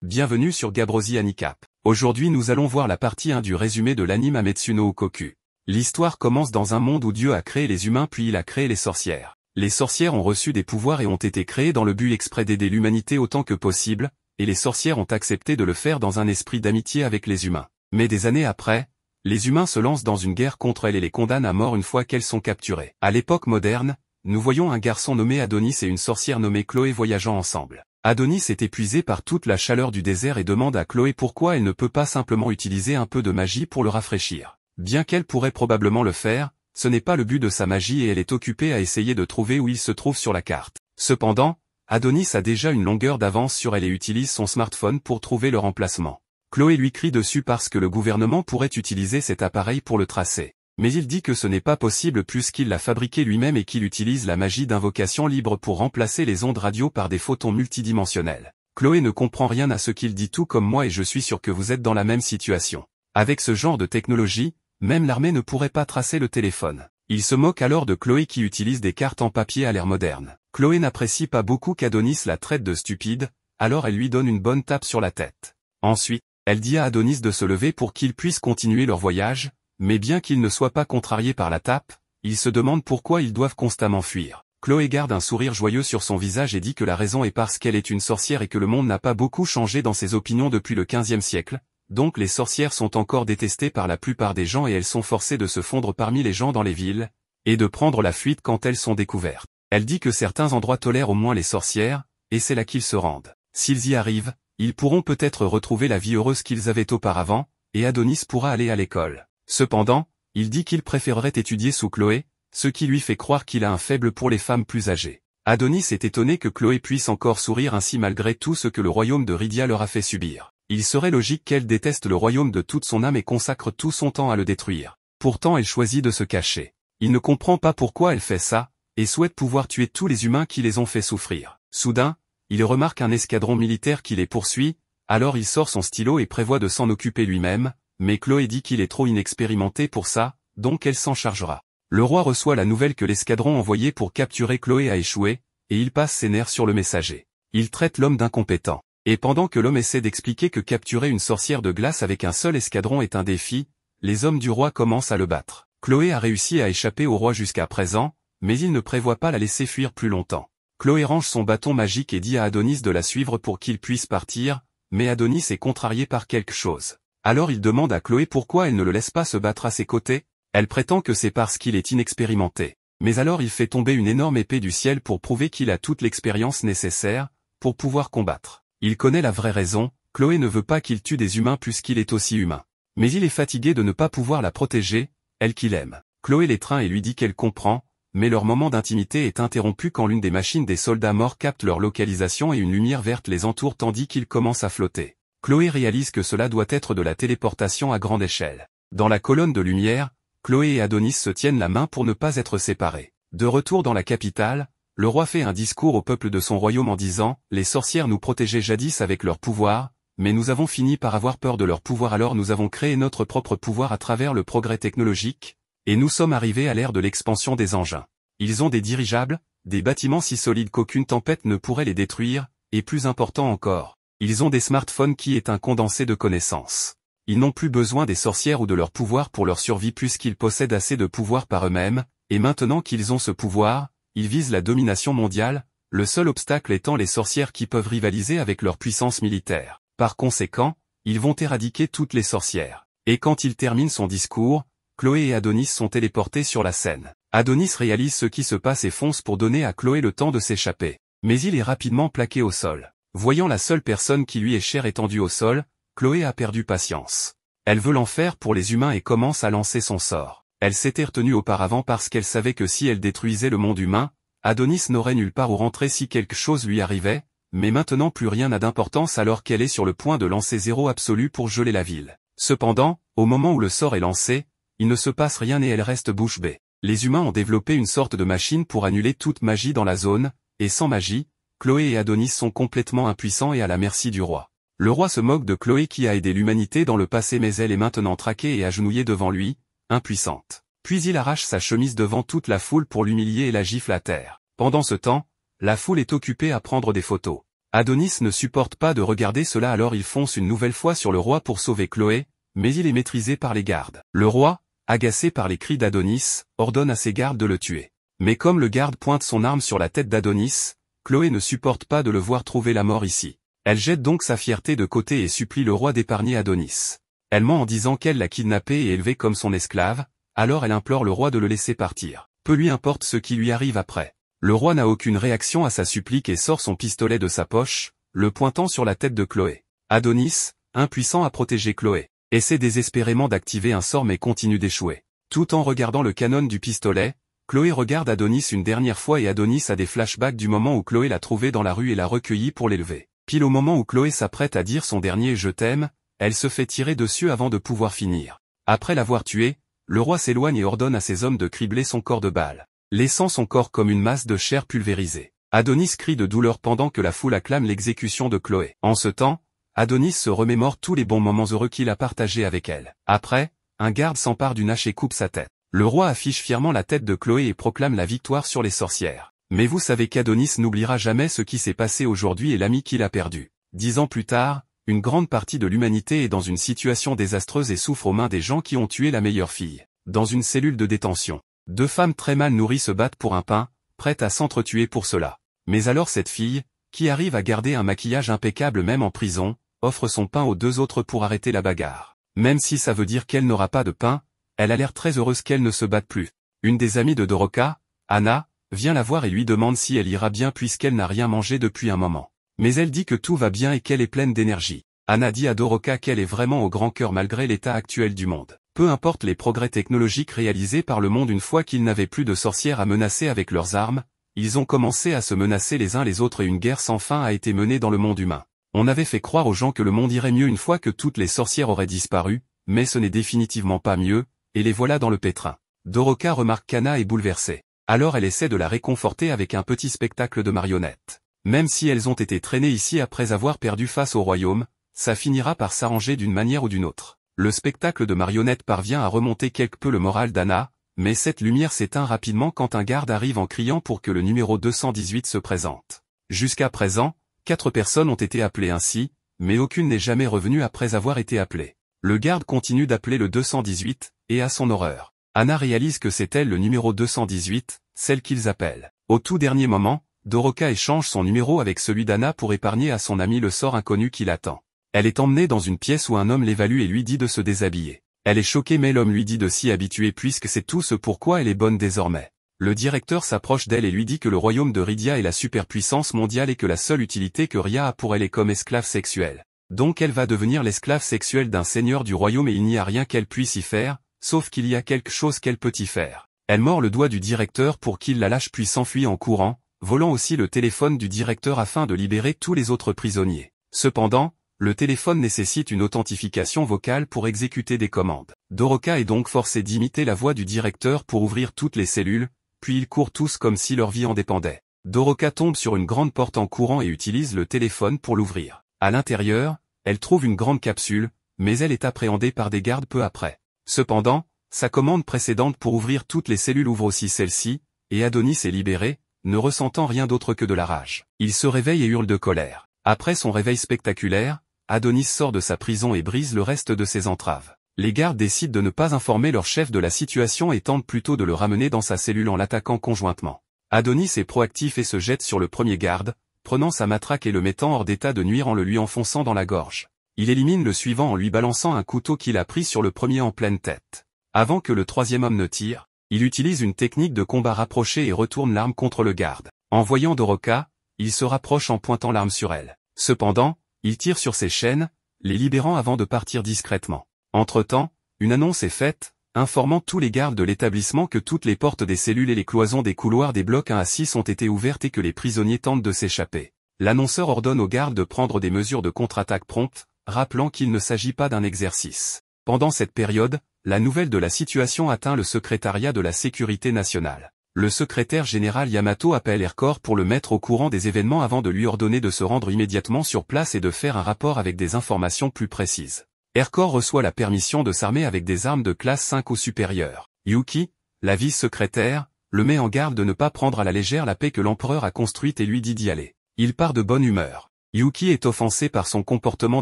Bienvenue sur Gabrosi Handicap. Aujourd'hui nous allons voir la partie 1 du résumé de l'anime Ametsu no Ukoku. L'histoire commence dans un monde où Dieu a créé les humains puis il a créé les sorcières. Les sorcières ont reçu des pouvoirs et ont été créées dans le but exprès d'aider l'humanité autant que possible, et les sorcières ont accepté de le faire dans un esprit d'amitié avec les humains. Mais des années après, les humains se lancent dans une guerre contre elles et les condamnent à mort une fois qu'elles sont capturées. À l'époque moderne, nous voyons un garçon nommé Adonis et une sorcière nommée Chloé voyageant ensemble. Adonis est épuisé par toute la chaleur du désert et demande à Chloé pourquoi elle ne peut pas simplement utiliser un peu de magie pour le rafraîchir. Bien qu'elle pourrait probablement le faire, ce n'est pas le but de sa magie et elle est occupée à essayer de trouver où il se trouve sur la carte. Cependant, Adonis a déjà une longueur d'avance sur elle et utilise son smartphone pour trouver le remplacement. Chloé lui crie dessus parce que le gouvernement pourrait utiliser cet appareil pour le tracer. Mais il dit que ce n'est pas possible puisqu'il l'a fabriqué lui-même et qu'il utilise la magie d'invocation libre pour remplacer les ondes radio par des photons multidimensionnels. Chloé ne comprend rien à ce qu'il dit tout comme moi et je suis sûr que vous êtes dans la même situation. Avec ce genre de technologie, même l'armée ne pourrait pas tracer le téléphone. Il se moque alors de Chloé qui utilise des cartes en papier à l'ère moderne. Chloé n'apprécie pas beaucoup qu'Adonis la traite de stupide, alors elle lui donne une bonne tape sur la tête. Ensuite, elle dit à Adonis de se lever pour qu'ils puissent continuer leur voyage, mais bien qu'il ne soit pas contrarié par la tape, il se demande pourquoi ils doivent constamment fuir. Chloé garde un sourire joyeux sur son visage et dit que la raison est parce qu'elle est une sorcière et que le monde n'a pas beaucoup changé dans ses opinions depuis le XVe siècle, donc les sorcières sont encore détestées par la plupart des gens et elles sont forcées de se fondre parmi les gens dans les villes, et de prendre la fuite quand elles sont découvertes. Elle dit que certains endroits tolèrent au moins les sorcières, et c'est là qu'ils se rendent. S'ils y arrivent, ils pourront peut-être retrouver la vie heureuse qu'ils avaient auparavant, et Adonis pourra aller à l'école. Cependant, il dit qu'il préférerait étudier sous Chloé, ce qui lui fait croire qu'il a un faible pour les femmes plus âgées. Adonis est étonné que Chloé puisse encore sourire ainsi malgré tout ce que le royaume de Rydia leur a fait subir. Il serait logique qu'elle déteste le royaume de toute son âme et consacre tout son temps à le détruire. Pourtant elle choisit de se cacher. Il ne comprend pas pourquoi elle fait ça, et souhaite pouvoir tuer tous les humains qui les ont fait souffrir. Soudain, il remarque un escadron militaire qui les poursuit, alors il sort son stylo et prévoit de s'en occuper lui-même, mais Chloé dit qu'il est trop inexpérimenté pour ça, donc elle s'en chargera. Le roi reçoit la nouvelle que l'escadron envoyé pour capturer Chloé a échoué, et il passe ses nerfs sur le messager. Il traite l'homme d'incompétent. Et pendant que l'homme essaie d'expliquer que capturer une sorcière de glace avec un seul escadron est un défi, les hommes du roi commencent à le battre. Chloé a réussi à échapper au roi jusqu'à présent, mais il ne prévoit pas la laisser fuir plus longtemps. Chloé range son bâton magique et dit à Adonis de la suivre pour qu'il puisse partir, mais Adonis est contrarié par quelque chose. Alors il demande à Chloé pourquoi elle ne le laisse pas se battre à ses côtés. Elle prétend que c'est parce qu'il est inexpérimenté. Mais alors il fait tomber une énorme épée du ciel pour prouver qu'il a toute l'expérience nécessaire pour pouvoir combattre. Il connaît la vraie raison, Chloé ne veut pas qu'il tue des humains puisqu'il est aussi humain. Mais il est fatigué de ne pas pouvoir la protéger, elle qu'il aime. Chloé l'étreint et lui dit qu'elle comprend, mais leur moment d'intimité est interrompu quand l'une des machines des soldats morts capte leur localisation et une lumière verte les entoure tandis qu'ils commencent à flotter. Chloé réalise que cela doit être de la téléportation à grande échelle. Dans la colonne de lumière, Chloé et Adonis se tiennent la main pour ne pas être séparés. De retour dans la capitale, le roi fait un discours au peuple de son royaume en disant « Les sorcières nous protégeaient jadis avec leur pouvoir, mais nous avons fini par avoir peur de leur pouvoir alors nous avons créé notre propre pouvoir à travers le progrès technologique, et nous sommes arrivés à l'ère de l'expansion des engins. Ils ont des dirigeables, des bâtiments si solides qu'aucune tempête ne pourrait les détruire, et plus important encore. Ils ont des smartphones qui est un condensé de connaissances. Ils n'ont plus besoin des sorcières ou de leur pouvoir pour leur survie puisqu'ils possèdent assez de pouvoir par eux-mêmes, et maintenant qu'ils ont ce pouvoir, ils visent la domination mondiale, le seul obstacle étant les sorcières qui peuvent rivaliser avec leur puissance militaire. Par conséquent, ils vont éradiquer toutes les sorcières. Et quand il termine son discours, Chloé et Adonis sont téléportés sur la scène. Adonis réalise ce qui se passe et fonce pour donner à Chloé le temps de s'échapper. Mais il est rapidement plaqué au sol. Voyant la seule personne qui lui est chère étendue au sol, Chloé a perdu patience. Elle veut l'enfer pour les humains et commence à lancer son sort. Elle s'était retenue auparavant parce qu'elle savait que si elle détruisait le monde humain, Adonis n'aurait nulle part où rentrer si quelque chose lui arrivait, mais maintenant plus rien n'a d'importance alors qu'elle est sur le point de lancer zéro absolu pour geler la ville. Cependant, au moment où le sort est lancé, il ne se passe rien et elle reste bouche bée. Les humains ont développé une sorte de machine pour annuler toute magie dans la zone, et sans magie, Chloé et Adonis sont complètement impuissants et à la merci du roi. Le roi se moque de Chloé qui a aidé l'humanité dans le passé mais elle est maintenant traquée et agenouillée devant lui, impuissante. Puis il arrache sa chemise devant toute la foule pour l'humilier et la gifle à terre. Pendant ce temps, la foule est occupée à prendre des photos. Adonis ne supporte pas de regarder cela, alors il fonce une nouvelle fois sur le roi pour sauver Chloé, mais il est maîtrisé par les gardes. Le roi, agacé par les cris d'Adonis, ordonne à ses gardes de le tuer. Mais comme le garde pointe son arme sur la tête d'Adonis, Chloé ne supporte pas de le voir trouver la mort ici. Elle jette donc sa fierté de côté et supplie le roi d'épargner Adonis. Elle ment en disant qu'elle l'a kidnappé et élevé comme son esclave, alors elle implore le roi de le laisser partir. Peu lui importe ce qui lui arrive après. Le roi n'a aucune réaction à sa supplique et sort son pistolet de sa poche, le pointant sur la tête de Chloé. Adonis, impuissant à protéger Chloé, essaie désespérément d'activer un sort mais continue d'échouer. Tout en regardant le canon du pistolet, Chloé regarde Adonis une dernière fois et Adonis a des flashbacks du moment où Chloé l'a trouvé dans la rue et l'a recueilli pour l'élever. Pile au moment où Chloé s'apprête à dire son dernier « je t'aime », elle se fait tirer dessus avant de pouvoir finir. Après l'avoir tué, le roi s'éloigne et ordonne à ses hommes de cribler son corps de balles, laissant son corps comme une masse de chair pulvérisée. Adonis crie de douleur pendant que la foule acclame l'exécution de Chloé. En ce temps, Adonis se remémore tous les bons moments heureux qu'il a partagés avec elle. Après, un garde s'empare d'une hache et coupe sa tête. Le roi affiche fièrement la tête de Chloé et proclame la victoire sur les sorcières. Mais vous savez qu'Adonis n'oubliera jamais ce qui s'est passé aujourd'hui et l'ami qu'il a perdu. 10 ans plus tard, une grande partie de l'humanité est dans une situation désastreuse et souffre aux mains des gens qui ont tué la meilleure fille. Dans une cellule de détention, 2 femmes très mal nourries se battent pour un pain, prêtes à s'entretuer pour cela. Mais alors cette fille, qui arrive à garder un maquillage impeccable même en prison, offre son pain aux 2 autres pour arrêter la bagarre. Même si ça veut dire qu'elle n'aura pas de pain, elle a l'air très heureuse qu'elle ne se batte plus. Une des amies de Doroka, Anna, vient la voir et lui demande si elle ira bien puisqu'elle n'a rien mangé depuis un moment. Mais elle dit que tout va bien et qu'elle est pleine d'énergie. Anna dit à Doroka qu'elle est vraiment au grand cœur malgré l'état actuel du monde. Peu importe les progrès technologiques réalisés par le monde, une fois qu'ils n'avaient plus de sorcières à menacer avec leurs armes, ils ont commencé à se menacer les uns les autres et une guerre sans fin a été menée dans le monde humain. On avait fait croire aux gens que le monde irait mieux une fois que toutes les sorcières auraient disparu, mais ce n'est définitivement pas mieux, et les voilà dans le pétrin. Doroka remarque qu'Anna est bouleversée. Alors elle essaie de la réconforter avec un petit spectacle de marionnettes. Même si elles ont été traînées ici après avoir perdu face au royaume, ça finira par s'arranger d'une manière ou d'une autre. Le spectacle de marionnettes parvient à remonter quelque peu le moral d'Anna, mais cette lumière s'éteint rapidement quand un garde arrive en criant pour que le numéro 218 se présente. Jusqu'à présent, 4 personnes ont été appelées ainsi, mais aucune n'est jamais revenue après avoir été appelée. Le garde continue d'appeler le 218, et à son horreur, Anna réalise que c'est elle le numéro 218, celle qu'ils appellent. Au tout dernier moment, Doroka échange son numéro avec celui d'Anna pour épargner à son ami le sort inconnu qui l'attend. Elle est emmenée dans une pièce où un homme l'évalue et lui dit de se déshabiller. Elle est choquée mais l'homme lui dit de s'y habituer puisque c'est tout ce pourquoi elle est bonne désormais. Le directeur s'approche d'elle et lui dit que le royaume de Rydia est la superpuissance mondiale et que la seule utilité que Ria a pour elle est comme esclave sexuelle. Donc elle va devenir l'esclave sexuelle d'un seigneur du royaume et il n'y a rien qu'elle puisse y faire, sauf qu'il y a quelque chose qu'elle peut y faire. Elle mord le doigt du directeur pour qu'il la lâche puis s'enfuit en courant, volant aussi le téléphone du directeur afin de libérer tous les autres prisonniers. Cependant, le téléphone nécessite une authentification vocale pour exécuter des commandes. Doroka est donc forcée d'imiter la voix du directeur pour ouvrir toutes les cellules, puis ils courent tous comme si leur vie en dépendait. Doroka tombe sur une grande porte en courant et utilise le téléphone pour l'ouvrir. À l'intérieur, elle trouve une grande capsule, mais elle est appréhendée par des gardes peu après. Cependant, sa commande précédente pour ouvrir toutes les cellules ouvre aussi celle-ci, et Adonis est libéré, ne ressentant rien d'autre que de la rage. Il se réveille et hurle de colère. Après son réveil spectaculaire, Adonis sort de sa prison et brise le reste de ses entraves. Les gardes décident de ne pas informer leur chef de la situation et tentent plutôt de le ramener dans sa cellule en l'attaquant conjointement. Adonis est proactif et se jette sur le premier garde, prenant sa matraque et le mettant hors d'état de nuire en le lui enfonçant dans la gorge. Il élimine le suivant en lui balançant un couteau qu'il a pris sur le premier en pleine tête. Avant que le troisième homme ne tire, il utilise une technique de combat rapproché et retourne l'arme contre le garde. En voyant Doroka, il se rapproche en pointant l'arme sur elle. Cependant, il tire sur ses chaînes, les libérant avant de partir discrètement. Entre-temps, une annonce est faite, informant tous les gardes de l'établissement que toutes les portes des cellules et les cloisons des couloirs des blocs 1 à 6 ont été ouvertes et que les prisonniers tentent de s'échapper. L'annonceur ordonne aux gardes de prendre des mesures de contre-attaque promptes, rappelant qu'il ne s'agit pas d'un exercice. Pendant cette période, la nouvelle de la situation atteint le secrétariat de la Sécurité nationale. Le secrétaire général Yamato appelle Aircore pour le mettre au courant des événements avant de lui ordonner de se rendre immédiatement sur place et de faire un rapport avec des informations plus précises. Aircore reçoit la permission de s'armer avec des armes de classe 5 ou supérieure. Yuki, la vice-secrétaire, le met en garde de ne pas prendre à la légère la paix que l'empereur a construite et lui dit d'y aller. Il part de bonne humeur. Yuki est offensé par son comportement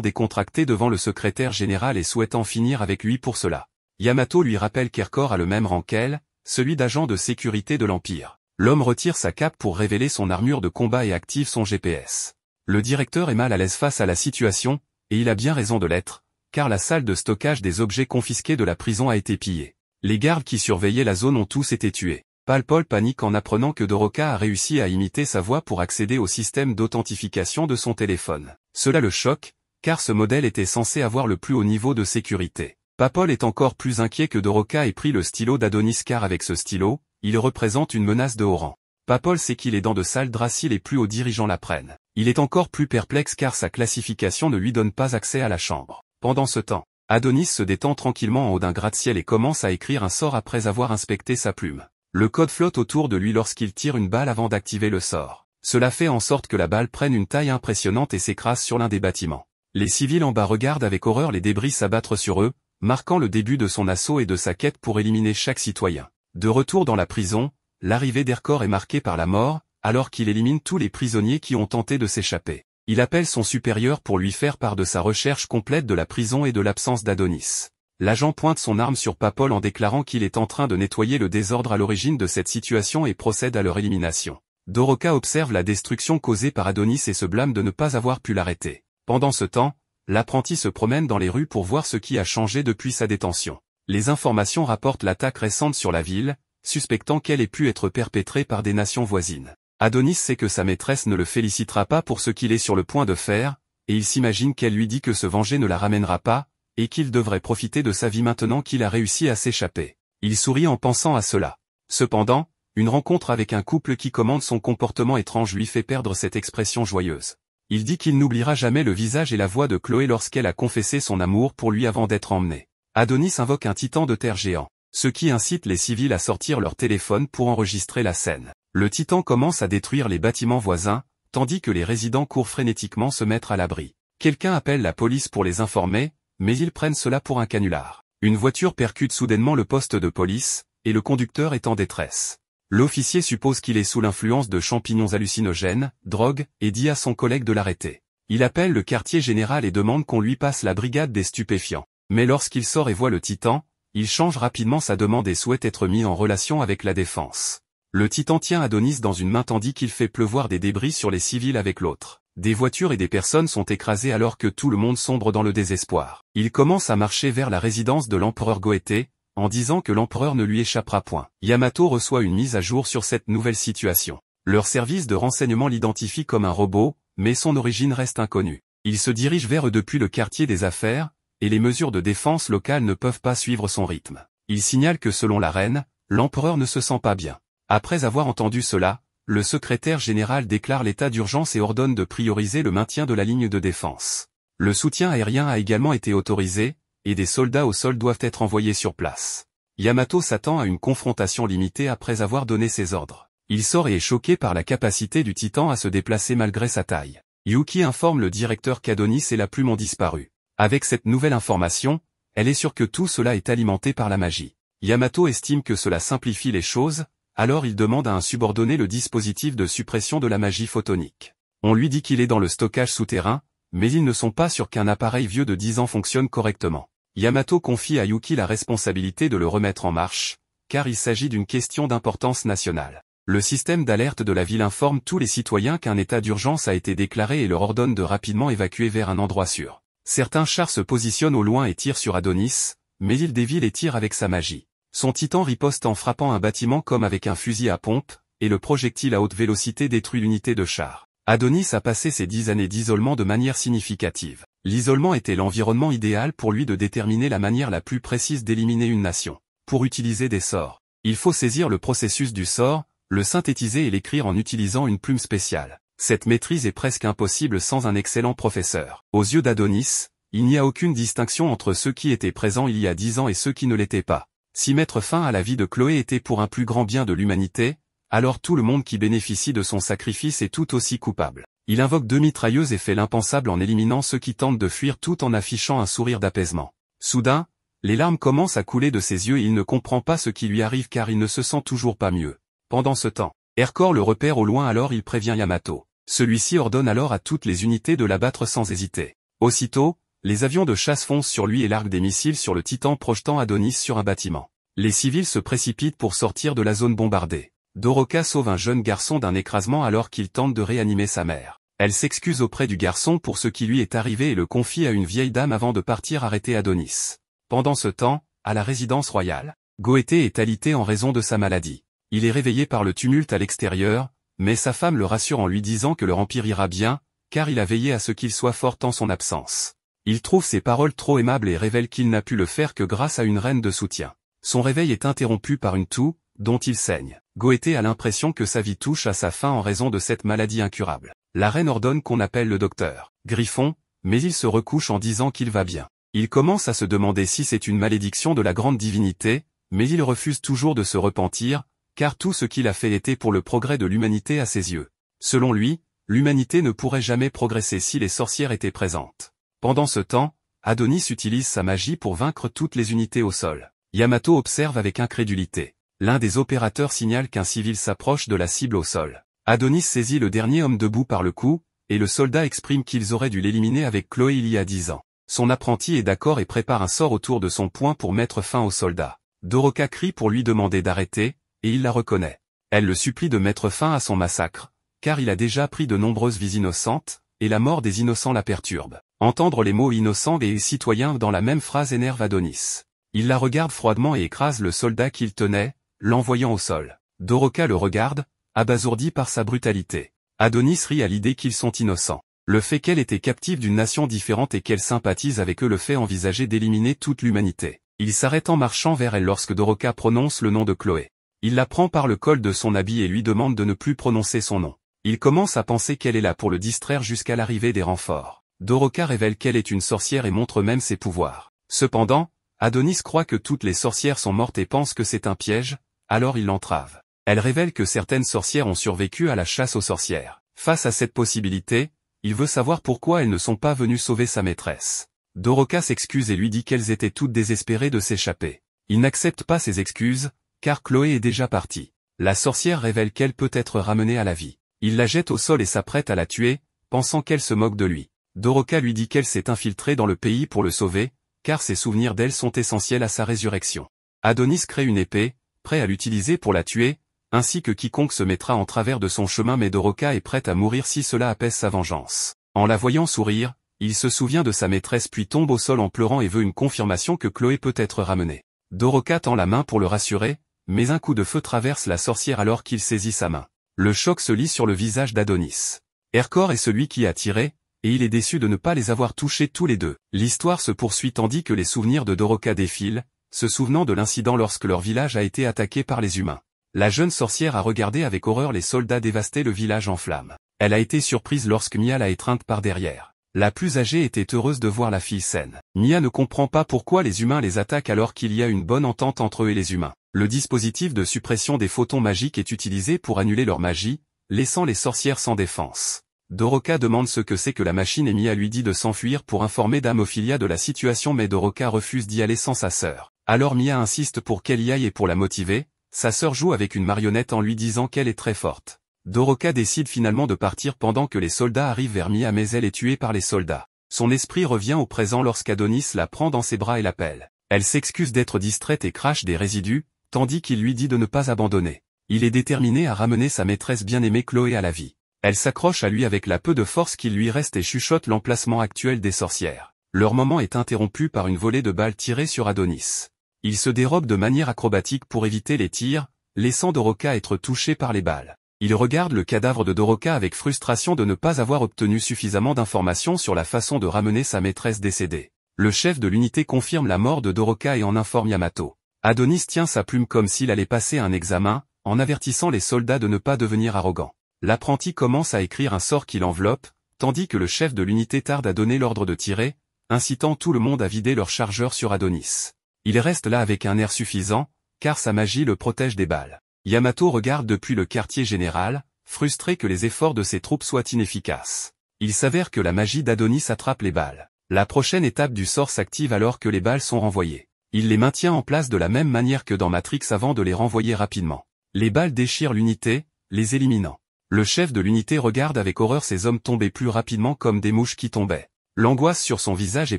décontracté devant le secrétaire général et souhaite en finir avec lui pour cela. Yamato lui rappelle qu'Erkor a le même rang qu'elle, celui d'agent de sécurité de l'Empire. L'homme retire sa cape pour révéler son armure de combat et active son GPS. Le directeur est mal à l'aise face à la situation, et il a bien raison de l'être, car la salle de stockage des objets confisqués de la prison a été pillée. Les gardes qui surveillaient la zone ont tous été tués. Palpol panique en apprenant que Doroka a réussi à imiter sa voix pour accéder au système d'authentification de son téléphone. Cela le choque, car ce modèle était censé avoir le plus haut niveau de sécurité. Papol est encore plus inquiet que Doroka ait pris le stylo d'Adonis car avec ce stylo, il représente une menace de haut rang. Papol sait qu'il est dans de sales draps si les plus hauts dirigeants l'apprennent. Il est encore plus perplexe car sa classification ne lui donne pas accès à la chambre. Pendant ce temps, Adonis se détend tranquillement en haut d'un gratte-ciel et commence à écrire un sort après avoir inspecté sa plume. Le code flotte autour de lui lorsqu'il tire une balle avant d'activer le sort. Cela fait en sorte que la balle prenne une taille impressionnante et s'écrase sur l'un des bâtiments. Les civils en bas regardent avec horreur les débris s'abattre sur eux, marquant le début de son assaut et de sa quête pour éliminer chaque citoyen. De retour dans la prison, l'arrivée d'Erkor est marquée par la mort, alors qu'il élimine tous les prisonniers qui ont tenté de s'échapper. Il appelle son supérieur pour lui faire part de sa recherche complète de la prison et de l'absence d'Adonis. L'agent pointe son arme sur Papol en déclarant qu'il est en train de nettoyer le désordre à l'origine de cette situation et procède à leur élimination. Doroka observe la destruction causée par Adonis et se blâme de ne pas avoir pu l'arrêter. Pendant ce temps, l'apprenti se promène dans les rues pour voir ce qui a changé depuis sa détention. Les informations rapportent l'attaque récente sur la ville, suspectant qu'elle ait pu être perpétrée par des nations voisines. Adonis sait que sa maîtresse ne le félicitera pas pour ce qu'il est sur le point de faire, et il s'imagine qu'elle lui dit que se venger ne la ramènera pas, et qu'il devrait profiter de sa vie maintenant qu'il a réussi à s'échapper. Il sourit en pensant à cela. Cependant, une rencontre avec un couple qui commande son comportement étrange lui fait perdre cette expression joyeuse. Il dit qu'il n'oubliera jamais le visage et la voix de Chloé lorsqu'elle a confessé son amour pour lui avant d'être emmenée. Adonis invoque un titan de terre géant, ce qui incite les civils à sortir leur téléphone pour enregistrer la scène. Le titan commence à détruire les bâtiments voisins, tandis que les résidents courent frénétiquement se mettre à l'abri. Quelqu'un appelle la police pour les informer, mais ils prennent cela pour un canular. Une voiture percute soudainement le poste de police, et le conducteur est en détresse. L'officier suppose qu'il est sous l'influence de champignons hallucinogènes, drogue, et dit à son collègue de l'arrêter. Il appelle le quartier général et demande qu'on lui passe la brigade des stupéfiants. Mais lorsqu'il sort et voit le titan, il change rapidement sa demande et souhaite être mis en relation avec la défense. Le titan tient Adonis dans une main tandis qu'il fait pleuvoir des débris sur les civils avec l'autre. Des voitures et des personnes sont écrasées alors que tout le monde sombre dans le désespoir. Il commence à marcher vers la résidence de l'empereur Goethe, en disant que l'empereur ne lui échappera point. Yamato reçoit une mise à jour sur cette nouvelle situation. Leur service de renseignement l'identifie comme un robot, mais son origine reste inconnue. Il se dirige vers eux depuis le quartier des affaires, et les mesures de défense locales ne peuvent pas suivre son rythme. Il signale que selon la reine, l'empereur ne se sent pas bien. Après avoir entendu cela, le secrétaire général déclare l'état d'urgence et ordonne de prioriser le maintien de la ligne de défense. Le soutien aérien a également été autorisé, et des soldats au sol doivent être envoyés sur place. Yamato s'attend à une confrontation limitée après avoir donné ses ordres. Il sort et est choqué par la capacité du titan à se déplacer malgré sa taille. Yuki informe le directeur qu'Adonis et la plume ont disparu. Avec cette nouvelle information, elle est sûre que tout cela est alimenté par la magie. Yamato estime que cela simplifie les choses, alors il demande à un subordonné le dispositif de suppression de la magie photonique. On lui dit qu'il est dans le stockage souterrain, mais ils ne sont pas sûrs qu'un appareil vieux de 10 ans fonctionne correctement. Yamato confie à Yuki la responsabilité de le remettre en marche, car il s'agit d'une question d'importance nationale. Le système d'alerte de la ville informe tous les citoyens qu'un état d'urgence a été déclaré et leur ordonne de rapidement évacuer vers un endroit sûr. Certains chars se positionnent au loin et tirent sur Adonis, mais il dévie les tirs avec sa magie. Son titan riposte en frappant un bâtiment comme avec un fusil à pompe, et le projectile à haute vélocité détruit l'unité de char. Adonis a passé ses 10 années d'isolement de manière significative. L'isolement était l'environnement idéal pour lui de déterminer la manière la plus précise d'éliminer une nation. Pour utiliser des sorts, il faut saisir le processus du sort, le synthétiser et l'écrire en utilisant une plume spéciale. Cette maîtrise est presque impossible sans un excellent professeur. Aux yeux d'Adonis, il n'y a aucune distinction entre ceux qui étaient présents il y a 10 ans et ceux qui ne l'étaient pas. Si mettre fin à la vie de Chloé était pour un plus grand bien de l'humanité, alors tout le monde qui bénéficie de son sacrifice est tout aussi coupable. Il invoque 2 mitrailleuses et fait l'impensable en éliminant ceux qui tentent de fuir tout en affichant un sourire d'apaisement. Soudain, les larmes commencent à couler de ses yeux et il ne comprend pas ce qui lui arrive car il ne se sent toujours pas mieux. Pendant ce temps, Erkor le repère au loin alors il prévient Yamato. Celui-ci ordonne alors à toutes les unités de l'abattre sans hésiter. Aussitôt, les avions de chasse foncent sur lui et larguent des missiles sur le Titan projetant Adonis sur un bâtiment. Les civils se précipitent pour sortir de la zone bombardée. Doroka sauve un jeune garçon d'un écrasement alors qu'il tente de réanimer sa mère. Elle s'excuse auprès du garçon pour ce qui lui est arrivé et le confie à une vieille dame avant de partir arrêter Adonis. Pendant ce temps, à la résidence royale, Goété est alité en raison de sa maladie. Il est réveillé par le tumulte à l'extérieur, mais sa femme le rassure en lui disant que leur empire ira bien, car il a veillé à ce qu'il soit fort en son absence. Il trouve ses paroles trop aimables et révèle qu'il n'a pu le faire que grâce à une reine de soutien. Son réveil est interrompu par une toux, dont il saigne. Goété a l'impression que sa vie touche à sa fin en raison de cette maladie incurable. La reine ordonne qu'on appelle le docteur Griffon, mais il se recouche en disant qu'il va bien. Il commence à se demander si c'est une malédiction de la grande divinité, mais il refuse toujours de se repentir, car tout ce qu'il a fait était pour le progrès de l'humanité à ses yeux. Selon lui, l'humanité ne pourrait jamais progresser si les sorcières étaient présentes. Pendant ce temps, Adonis utilise sa magie pour vaincre toutes les unités au sol. Yamato observe avec incrédulité. L'un des opérateurs signale qu'un civil s'approche de la cible au sol. Adonis saisit le dernier homme debout par le cou, et le soldat exprime qu'ils auraient dû l'éliminer avec Chloé il y a 10 ans. Son apprenti est d'accord et prépare un sort autour de son poing pour mettre fin au soldat. Doroka crie pour lui demander d'arrêter, et il la reconnaît. Elle le supplie de mettre fin à son massacre, car il a déjà pris de nombreuses vies innocentes, et la mort des innocents la perturbe. Entendre les mots innocents et citoyens dans la même phrase énerve Adonis. Il la regarde froidement et écrase le soldat qu'il tenait, l'envoyant au sol. Doroka le regarde, abasourdi par sa brutalité. Adonis rit à l'idée qu'ils sont innocents. Le fait qu'elle était captive d'une nation différente et qu'elle sympathise avec eux le fait envisager d'éliminer toute l'humanité. Il s'arrête en marchant vers elle lorsque Doroka prononce le nom de Chloé. Il la prend par le col de son habit et lui demande de ne plus prononcer son nom. Il commence à penser qu'elle est là pour le distraire jusqu'à l'arrivée des renforts. Doroka révèle qu'elle est une sorcière et montre même ses pouvoirs. Cependant, Adonis croit que toutes les sorcières sont mortes et pense que c'est un piège, alors il l'entrave. Elle révèle que certaines sorcières ont survécu à la chasse aux sorcières. Face à cette possibilité, il veut savoir pourquoi elles ne sont pas venues sauver sa maîtresse. Doroka s'excuse et lui dit qu'elles étaient toutes désespérées de s'échapper. Il n'accepte pas ses excuses, car Chloé est déjà partie. La sorcière révèle qu'elle peut être ramenée à la vie. Il la jette au sol et s'apprête à la tuer, pensant qu'elle se moque de lui. Doroka lui dit qu'elle s'est infiltrée dans le pays pour le sauver, car ses souvenirs d'elle sont essentiels à sa résurrection. Adonis crée une épée, prêt à l'utiliser pour la tuer, ainsi que quiconque se mettra en travers de son chemin, mais Doroka est prête à mourir si cela apaise sa vengeance. En la voyant sourire, il se souvient de sa maîtresse puis tombe au sol en pleurant et veut une confirmation que Chloé peut être ramenée. Doroka tend la main pour le rassurer, mais un coup de feu traverse la sorcière alors qu'il saisit sa main. Le choc se lit sur le visage d'Adonis. Hercor est celui qui a tiré, et il est déçu de ne pas les avoir touchés tous les deux. L'histoire se poursuit tandis que les souvenirs de Doroka défilent, se souvenant de l'incident lorsque leur village a été attaqué par les humains. La jeune sorcière a regardé avec horreur les soldats dévaster le village en flammes. Elle a été surprise lorsque Mia l'a étreinte par derrière. La plus âgée était heureuse de voir la fille saine. Mia ne comprend pas pourquoi les humains les attaquent alors qu'il y a une bonne entente entre eux et les humains. Le dispositif de suppression des photons magiques est utilisé pour annuler leur magie, laissant les sorcières sans défense. Doroka demande ce que c'est que la machine et Mia lui dit de s'enfuir pour informer Dame Ophilia de la situation, mais Doroka refuse d'y aller sans sa sœur. Alors Mia insiste pour qu'elle y aille et pour la motiver, sa sœur joue avec une marionnette en lui disant qu'elle est très forte. Doroka décide finalement de partir pendant que les soldats arrivent vers Mia, mais elle est tuée par les soldats. Son esprit revient au présent lorsqu'Adonis la prend dans ses bras et l'appelle. Elle s'excuse d'être distraite et crache des résidus, tandis qu'il lui dit de ne pas abandonner. Il est déterminé à ramener sa maîtresse bien-aimée Chloé à la vie. Elle s'accroche à lui avec la peu de force qu'il lui reste et chuchote l'emplacement actuel des sorcières. Leur moment est interrompu par une volée de balles tirées sur Adonis. Il se dérobe de manière acrobatique pour éviter les tirs, laissant Doroka être touché par les balles. Il regarde le cadavre de Doroka avec frustration de ne pas avoir obtenu suffisamment d'informations sur la façon de ramener sa maîtresse décédée. Le chef de l'unité confirme la mort de Doroka et en informe Yamato. Adonis tient sa plume comme s'il allait passer un examen, en avertissant les soldats de ne pas devenir arrogants. L'apprenti commence à écrire un sort qui l'enveloppe, tandis que le chef de l'unité tarde à donner l'ordre de tirer, incitant tout le monde à vider leur chargeur sur Adonis. Il reste là avec un air suffisant, car sa magie le protège des balles. Yamato regarde depuis le quartier général, frustré que les efforts de ses troupes soient inefficaces. Il s'avère que la magie d'Adonis attrape les balles. La prochaine étape du sort s'active alors que les balles sont renvoyées. Il les maintient en place de la même manière que dans Matrix avant de les renvoyer rapidement. Les balles déchirent l'unité, les éliminant. Le chef de l'unité regarde avec horreur ces hommes tomber plus rapidement comme des mouches qui tombaient. L'angoisse sur son visage est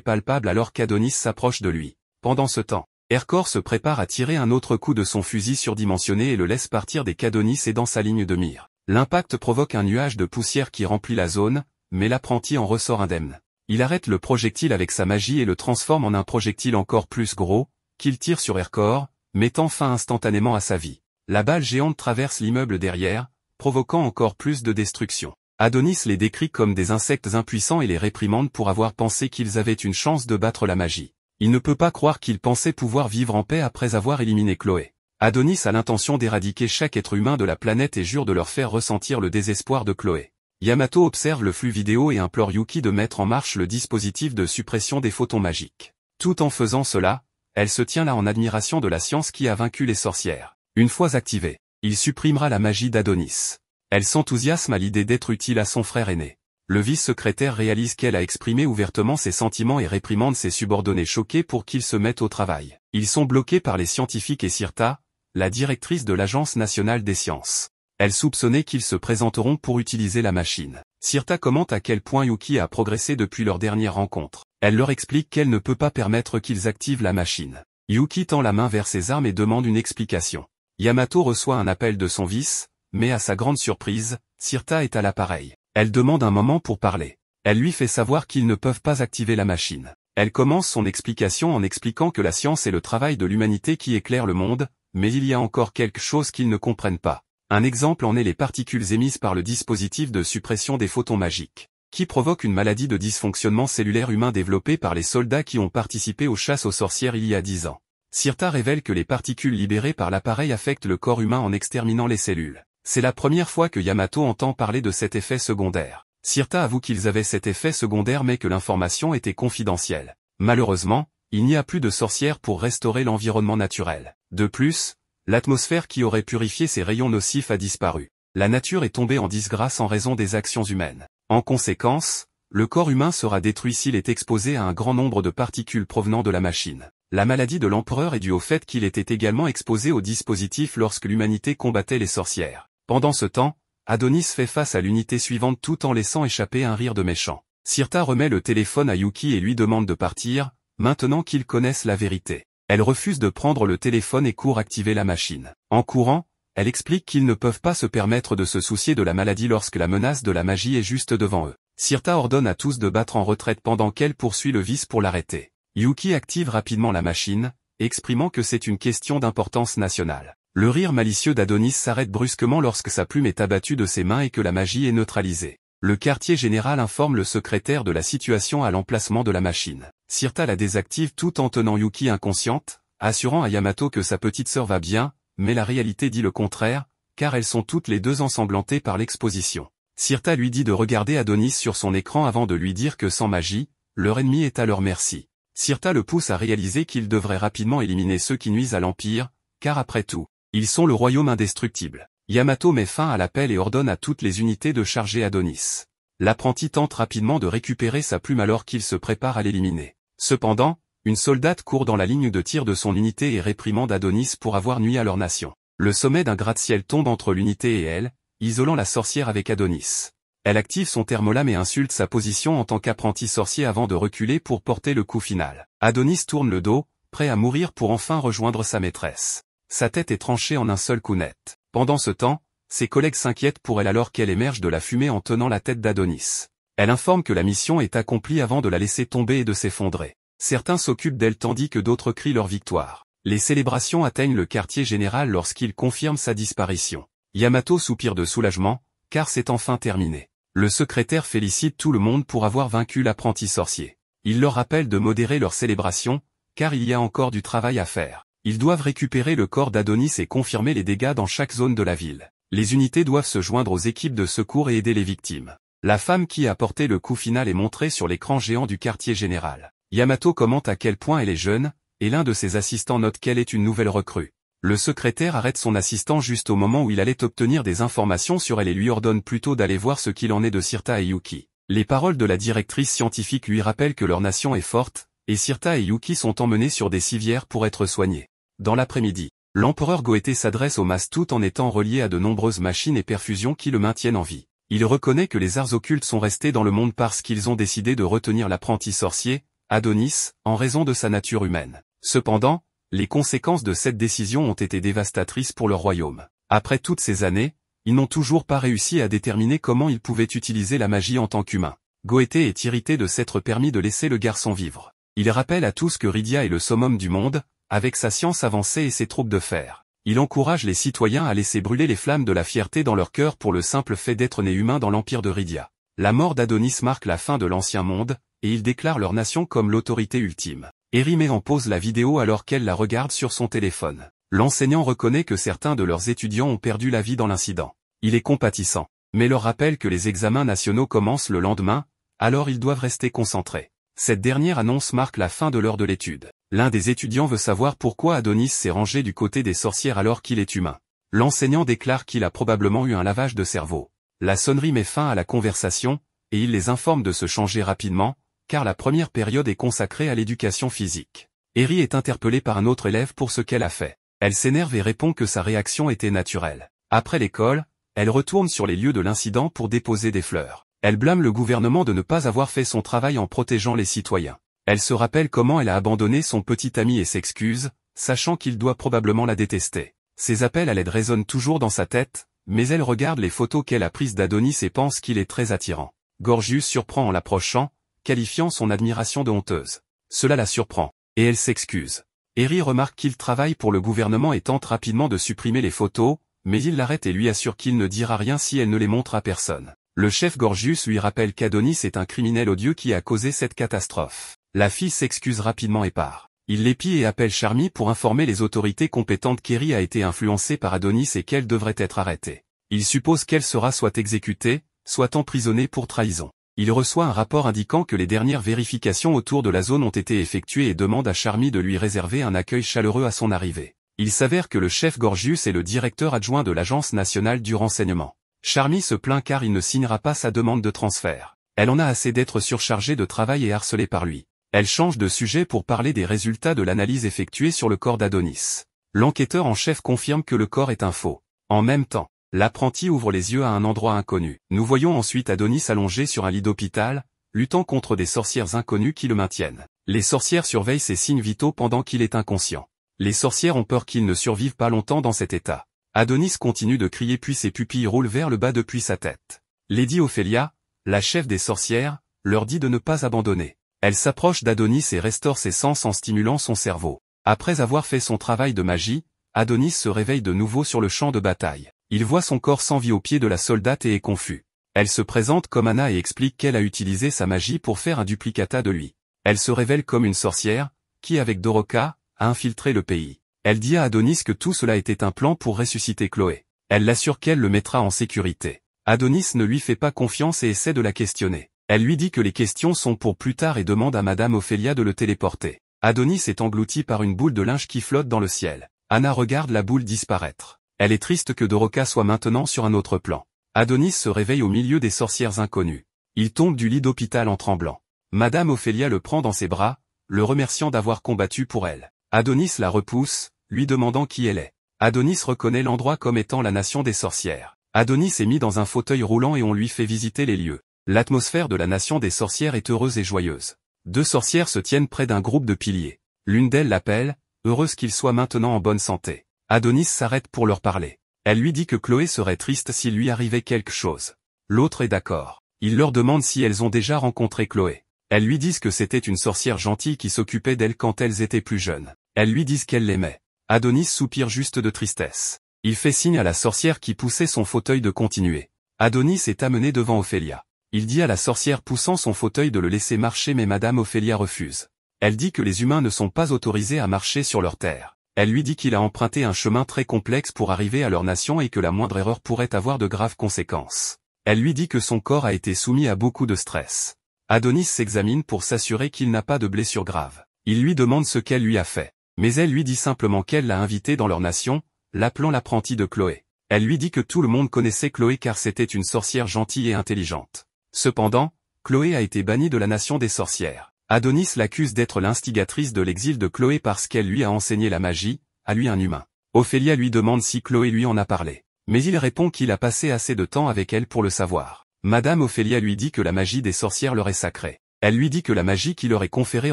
palpable alors qu'Adonis s'approche de lui. Pendant ce temps, Aircore se prépare à tirer un autre coup de son fusil surdimensionné et le laisse partir dès qu'Adonis est dans sa ligne de mire. L'impact provoque un nuage de poussière qui remplit la zone, mais l'apprenti en ressort indemne. Il arrête le projectile avec sa magie et le transforme en un projectile encore plus gros, qu'il tire sur Aircore, mettant fin instantanément à sa vie. La balle géante traverse l'immeuble derrière, provoquant encore plus de destruction. Adonis les décrit comme des insectes impuissants et les réprimande pour avoir pensé qu'ils avaient une chance de battre la magie. Il ne peut pas croire qu'ils pensaient pouvoir vivre en paix après avoir éliminé Chloé. Adonis a l'intention d'éradiquer chaque être humain de la planète et jure de leur faire ressentir le désespoir de Chloé. Yamato observe le flux vidéo et implore Yuki de mettre en marche le dispositif de suppression des photons magiques. Tout en faisant cela, elle se tient là en admiration de la science qui a vaincu les sorcières. Une fois activée, il supprimera la magie d'Adonis. Elle s'enthousiasme à l'idée d'être utile à son frère aîné. Le vice-secrétaire réalise qu'elle a exprimé ouvertement ses sentiments et réprimande ses subordonnés choqués pour qu'ils se mettent au travail. Ils sont bloqués par les scientifiques et Sirta, la directrice de l'Agence nationale des sciences. Elle soupçonnait qu'ils se présenteront pour utiliser la machine. Sirta commente à quel point Yuki a progressé depuis leur dernière rencontre. Elle leur explique qu'elle ne peut pas permettre qu'ils activent la machine. Yuki tend la main vers ses armes et demande une explication. Yamato reçoit un appel de son vice, mais à sa grande surprise, Sirta est à l'appareil. Elle demande un moment pour parler. Elle lui fait savoir qu'ils ne peuvent pas activer la machine. Elle commence son explication en expliquant que la science est le travail de l'humanité qui éclaire le monde, mais il y a encore quelque chose qu'ils ne comprennent pas. Un exemple en est les particules émises par le dispositif de suppression des photons magiques, qui provoque une maladie de dysfonctionnement cellulaire humain développée par les soldats qui ont participé aux chasses aux sorcières il y a 10 ans. Sirta révèle que les particules libérées par l'appareil affectent le corps humain en exterminant les cellules. C'est la première fois que Yamato entend parler de cet effet secondaire. Sirta avoue qu'ils avaient cet effet secondaire mais que l'information était confidentielle. Malheureusement, il n'y a plus de sorcières pour restaurer l'environnement naturel. De plus, l'atmosphère qui aurait purifié ces rayons nocifs a disparu. La nature est tombée en disgrâce en raison des actions humaines. En conséquence, le corps humain sera détruit s'il est exposé à un grand nombre de particules provenant de la machine. La maladie de l'empereur est due au fait qu'il était également exposé au dispositif lorsque l'humanité combattait les sorcières. Pendant ce temps, Adonis fait face à l'unité suivante tout en laissant échapper un rire de méchant. Sirta remet le téléphone à Yuki et lui demande de partir, maintenant qu'ils connaissent la vérité. Elle refuse de prendre le téléphone et court activer la machine. En courant, elle explique qu'ils ne peuvent pas se permettre de se soucier de la maladie lorsque la menace de la magie est juste devant eux. Sirta ordonne à tous de battre en retraite pendant qu'elle poursuit le vice pour l'arrêter. Yuki active rapidement la machine, exprimant que c'est une question d'importance nationale. Le rire malicieux d'Adonis s'arrête brusquement lorsque sa plume est abattue de ses mains et que la magie est neutralisée. Le quartier général informe le secrétaire de la situation à l'emplacement de la machine. Sirta la désactive tout en tenant Yuki inconsciente, assurant à Yamato que sa petite sœur va bien, mais la réalité dit le contraire, car elles sont toutes les deux ensanglantées par l'exposition. Sirta lui dit de regarder Adonis sur son écran avant de lui dire que sans magie, leur ennemi est à leur merci. Sirta le pousse à réaliser qu'il devrait rapidement éliminer ceux qui nuisent à l'Empire, car après tout, ils sont le royaume indestructible. Yamato met fin à l'appel et ordonne à toutes les unités de charger Adonis. L'apprenti tente rapidement de récupérer sa plume alors qu'il se prépare à l'éliminer. Cependant, une soldate court dans la ligne de tir de son unité et réprimande Adonis pour avoir nui à leur nation. Le sommet d'un gratte-ciel tombe entre l'unité et elle, isolant la sorcière avec Adonis. Elle active son thermolame et insulte sa position en tant qu'apprenti sorcier avant de reculer pour porter le coup final. Adonis tourne le dos, prêt à mourir pour enfin rejoindre sa maîtresse. Sa tête est tranchée en un seul coup net. Pendant ce temps, ses collègues s'inquiètent pour elle alors qu'elle émerge de la fumée en tenant la tête d'Adonis. Elle informe que la mission est accomplie avant de la laisser tomber et de s'effondrer. Certains s'occupent d'elle tandis que d'autres crient leur victoire. Les célébrations atteignent le quartier général lorsqu'il confirme sa disparition. Yamato soupire de soulagement, car c'est enfin terminé. Le secrétaire félicite tout le monde pour avoir vaincu l'apprenti sorcier. Il leur rappelle de modérer leur célébration, car il y a encore du travail à faire. Ils doivent récupérer le corps d'Adonis et confirmer les dégâts dans chaque zone de la ville. Les unités doivent se joindre aux équipes de secours et aider les victimes. La femme qui a porté le coup final est montrée sur l'écran géant du quartier général. Yamato commente à quel point elle est jeune, et l'un de ses assistants note qu'elle est une nouvelle recrue. Le secrétaire arrête son assistant juste au moment où il allait obtenir des informations sur elle et lui ordonne plutôt d'aller voir ce qu'il en est de Sirta et Yuki. Les paroles de la directrice scientifique lui rappellent que leur nation est forte, et Sirta et Yuki sont emmenés sur des civières pour être soignés. Dans l'après-midi, L'empereur Goété s'adresse au mas tout en étant relié à de nombreuses machines et perfusions qui le maintiennent en vie. Il reconnaît que les arts occultes sont restés dans le monde parce qu'ils ont décidé de retenir l'apprenti sorcier, Adonis, en raison de sa nature humaine. Cependant, les conséquences de cette décision ont été dévastatrices pour leur royaume. Après toutes ces années, ils n'ont toujours pas réussi à déterminer comment ils pouvaient utiliser la magie en tant qu'humains. Goété est irrité de s'être permis de laisser le garçon vivre. Il rappelle à tous que Rydia est le summum du monde, avec sa science avancée et ses troupes de fer. Il encourage les citoyens à laisser brûler les flammes de la fierté dans leur cœur pour le simple fait d'être nés humains dans l'empire de Rydia. La mort d'Adonis marque la fin de l'ancien monde, et il déclare leur nation comme l'autorité ultime. Eri met en pause la vidéo alors qu'elle la regarde sur son téléphone. L'enseignant reconnaît que certains de leurs étudiants ont perdu la vie dans l'incident. Il est compatissant, mais leur rappelle que les examens nationaux commencent le lendemain, alors ils doivent rester concentrés. Cette dernière annonce marque la fin de l'heure de l'étude. L'un des étudiants veut savoir pourquoi Adonis s'est rangé du côté des sorcières alors qu'il est humain. L'enseignant déclare qu'il a probablement eu un lavage de cerveau. La sonnerie met fin à la conversation, et il les informe de se changer rapidement, car la première période est consacrée à l'éducation physique. Eri est interpellée par un autre élève pour ce qu'elle a fait. Elle s'énerve et répond que sa réaction était naturelle. Après l'école, elle retourne sur les lieux de l'incident pour déposer des fleurs. Elle blâme le gouvernement de ne pas avoir fait son travail en protégeant les citoyens. Elle se rappelle comment elle a abandonné son petit ami et s'excuse, sachant qu'il doit probablement la détester. Ses appels à l'aide résonnent toujours dans sa tête, mais elle regarde les photos qu'elle a prises d'Adonis et pense qu'il est très attirant. Gorgius surprend en l'approchant, qualifiant son admiration de honteuse. Cela la surprend, et elle s'excuse. Eri remarque qu'il travaille pour le gouvernement et tente rapidement de supprimer les photos, mais il l'arrête et lui assure qu'il ne dira rien si elle ne les montre à personne. Le chef Gorgius lui rappelle qu'Adonis est un criminel odieux qui a causé cette catastrophe. La fille s'excuse rapidement et part. Il l'épie et appelle Charmy pour informer les autorités compétentes qu'Eri a été influencée par Adonis et qu'elle devrait être arrêtée. Il suppose qu'elle sera soit exécutée, soit emprisonnée pour trahison. Il reçoit un rapport indiquant que les dernières vérifications autour de la zone ont été effectuées et demande à Charmy de lui réserver un accueil chaleureux à son arrivée. Il s'avère que le chef Gorgius est le directeur adjoint de l'Agence nationale du renseignement. Charmy se plaint car il ne signera pas sa demande de transfert. Elle en a assez d'être surchargée de travail et harcelée par lui. Elle change de sujet pour parler des résultats de l'analyse effectuée sur le corps d'Adonis. L'enquêteur en chef confirme que le corps est un faux. En même temps, l'apprenti ouvre les yeux à un endroit inconnu. Nous voyons ensuite Adonis allongé sur un lit d'hôpital, luttant contre des sorcières inconnues qui le maintiennent. Les sorcières surveillent ses signes vitaux pendant qu'il est inconscient. Les sorcières ont peur qu'il ne survive pas longtemps dans cet état. Adonis continue de crier puis ses pupilles roulent vers le bas depuis sa tête. Lady Ophélia, la chef des sorcières, leur dit de ne pas abandonner. Elle s'approche d'Adonis et restaure ses sens en stimulant son cerveau. Après avoir fait son travail de magie, Adonis se réveille de nouveau sur le champ de bataille. Il voit son corps sans vie au pied de la soldate et est confus. Elle se présente comme Anna et explique qu'elle a utilisé sa magie pour faire un duplicata de lui. Elle se révèle comme une sorcière, qui avec Doroka, a infiltré le pays. Elle dit à Adonis que tout cela était un plan pour ressusciter Chloé. Elle l'assure qu'elle le mettra en sécurité. Adonis ne lui fait pas confiance et essaie de la questionner. Elle lui dit que les questions sont pour plus tard et demande à Madame Ophélia de le téléporter. Adonis est englouti par une boule de linge qui flotte dans le ciel. Anna regarde la boule disparaître. Elle est triste que Doroka soit maintenant sur un autre plan. Adonis se réveille au milieu des sorcières inconnues. Il tombe du lit d'hôpital en tremblant. Madame Ophélia le prend dans ses bras, le remerciant d'avoir combattu pour elle. Adonis la repousse, lui demandant qui elle est. Adonis reconnaît l'endroit comme étant la nation des sorcières. Adonis est mis dans un fauteuil roulant et on lui fait visiter les lieux. L'atmosphère de la nation des sorcières est heureuse et joyeuse. Deux sorcières se tiennent près d'un groupe de piliers. L'une d'elles l'appelle, heureuse qu'il soit maintenant en bonne santé. Adonis s'arrête pour leur parler. Elle lui dit que Chloé serait triste s'il lui arrivait quelque chose. L'autre est d'accord. Il leur demande si elles ont déjà rencontré Chloé. Elles lui disent que c'était une sorcière gentille qui s'occupait d'elles quand elles étaient plus jeunes. Elles lui disent qu'elle l'aimait. Adonis soupire juste de tristesse. Il fait signe à la sorcière qui poussait son fauteuil de continuer. Adonis est amené devant Ophélia. Il dit à la sorcière poussant son fauteuil de le laisser marcher mais Madame Ophélia refuse. Elle dit que les humains ne sont pas autorisés à marcher sur leur terre. Elle lui dit qu'il a emprunté un chemin très complexe pour arriver à leur nation et que la moindre erreur pourrait avoir de graves conséquences. Elle lui dit que son corps a été soumis à beaucoup de stress. Adonis s'examine pour s'assurer qu'il n'a pas de blessures graves. Il lui demande ce qu'elle lui a fait. Mais elle lui dit simplement qu'elle l'a invité dans leur nation, l'appelant l'apprenti de Chloé. Elle lui dit que tout le monde connaissait Chloé car c'était une sorcière gentille et intelligente. Cependant, Chloé a été bannie de la nation des sorcières. Adonis l'accuse d'être l'instigatrice de l'exil de Chloé parce qu'elle lui a enseigné la magie, à lui un humain. Ophélia lui demande si Chloé lui en a parlé. Mais il répond qu'il a passé assez de temps avec elle pour le savoir. Madame Ophélia lui dit que la magie des sorcières leur est sacrée. Elle lui dit que la magie qui leur est conférée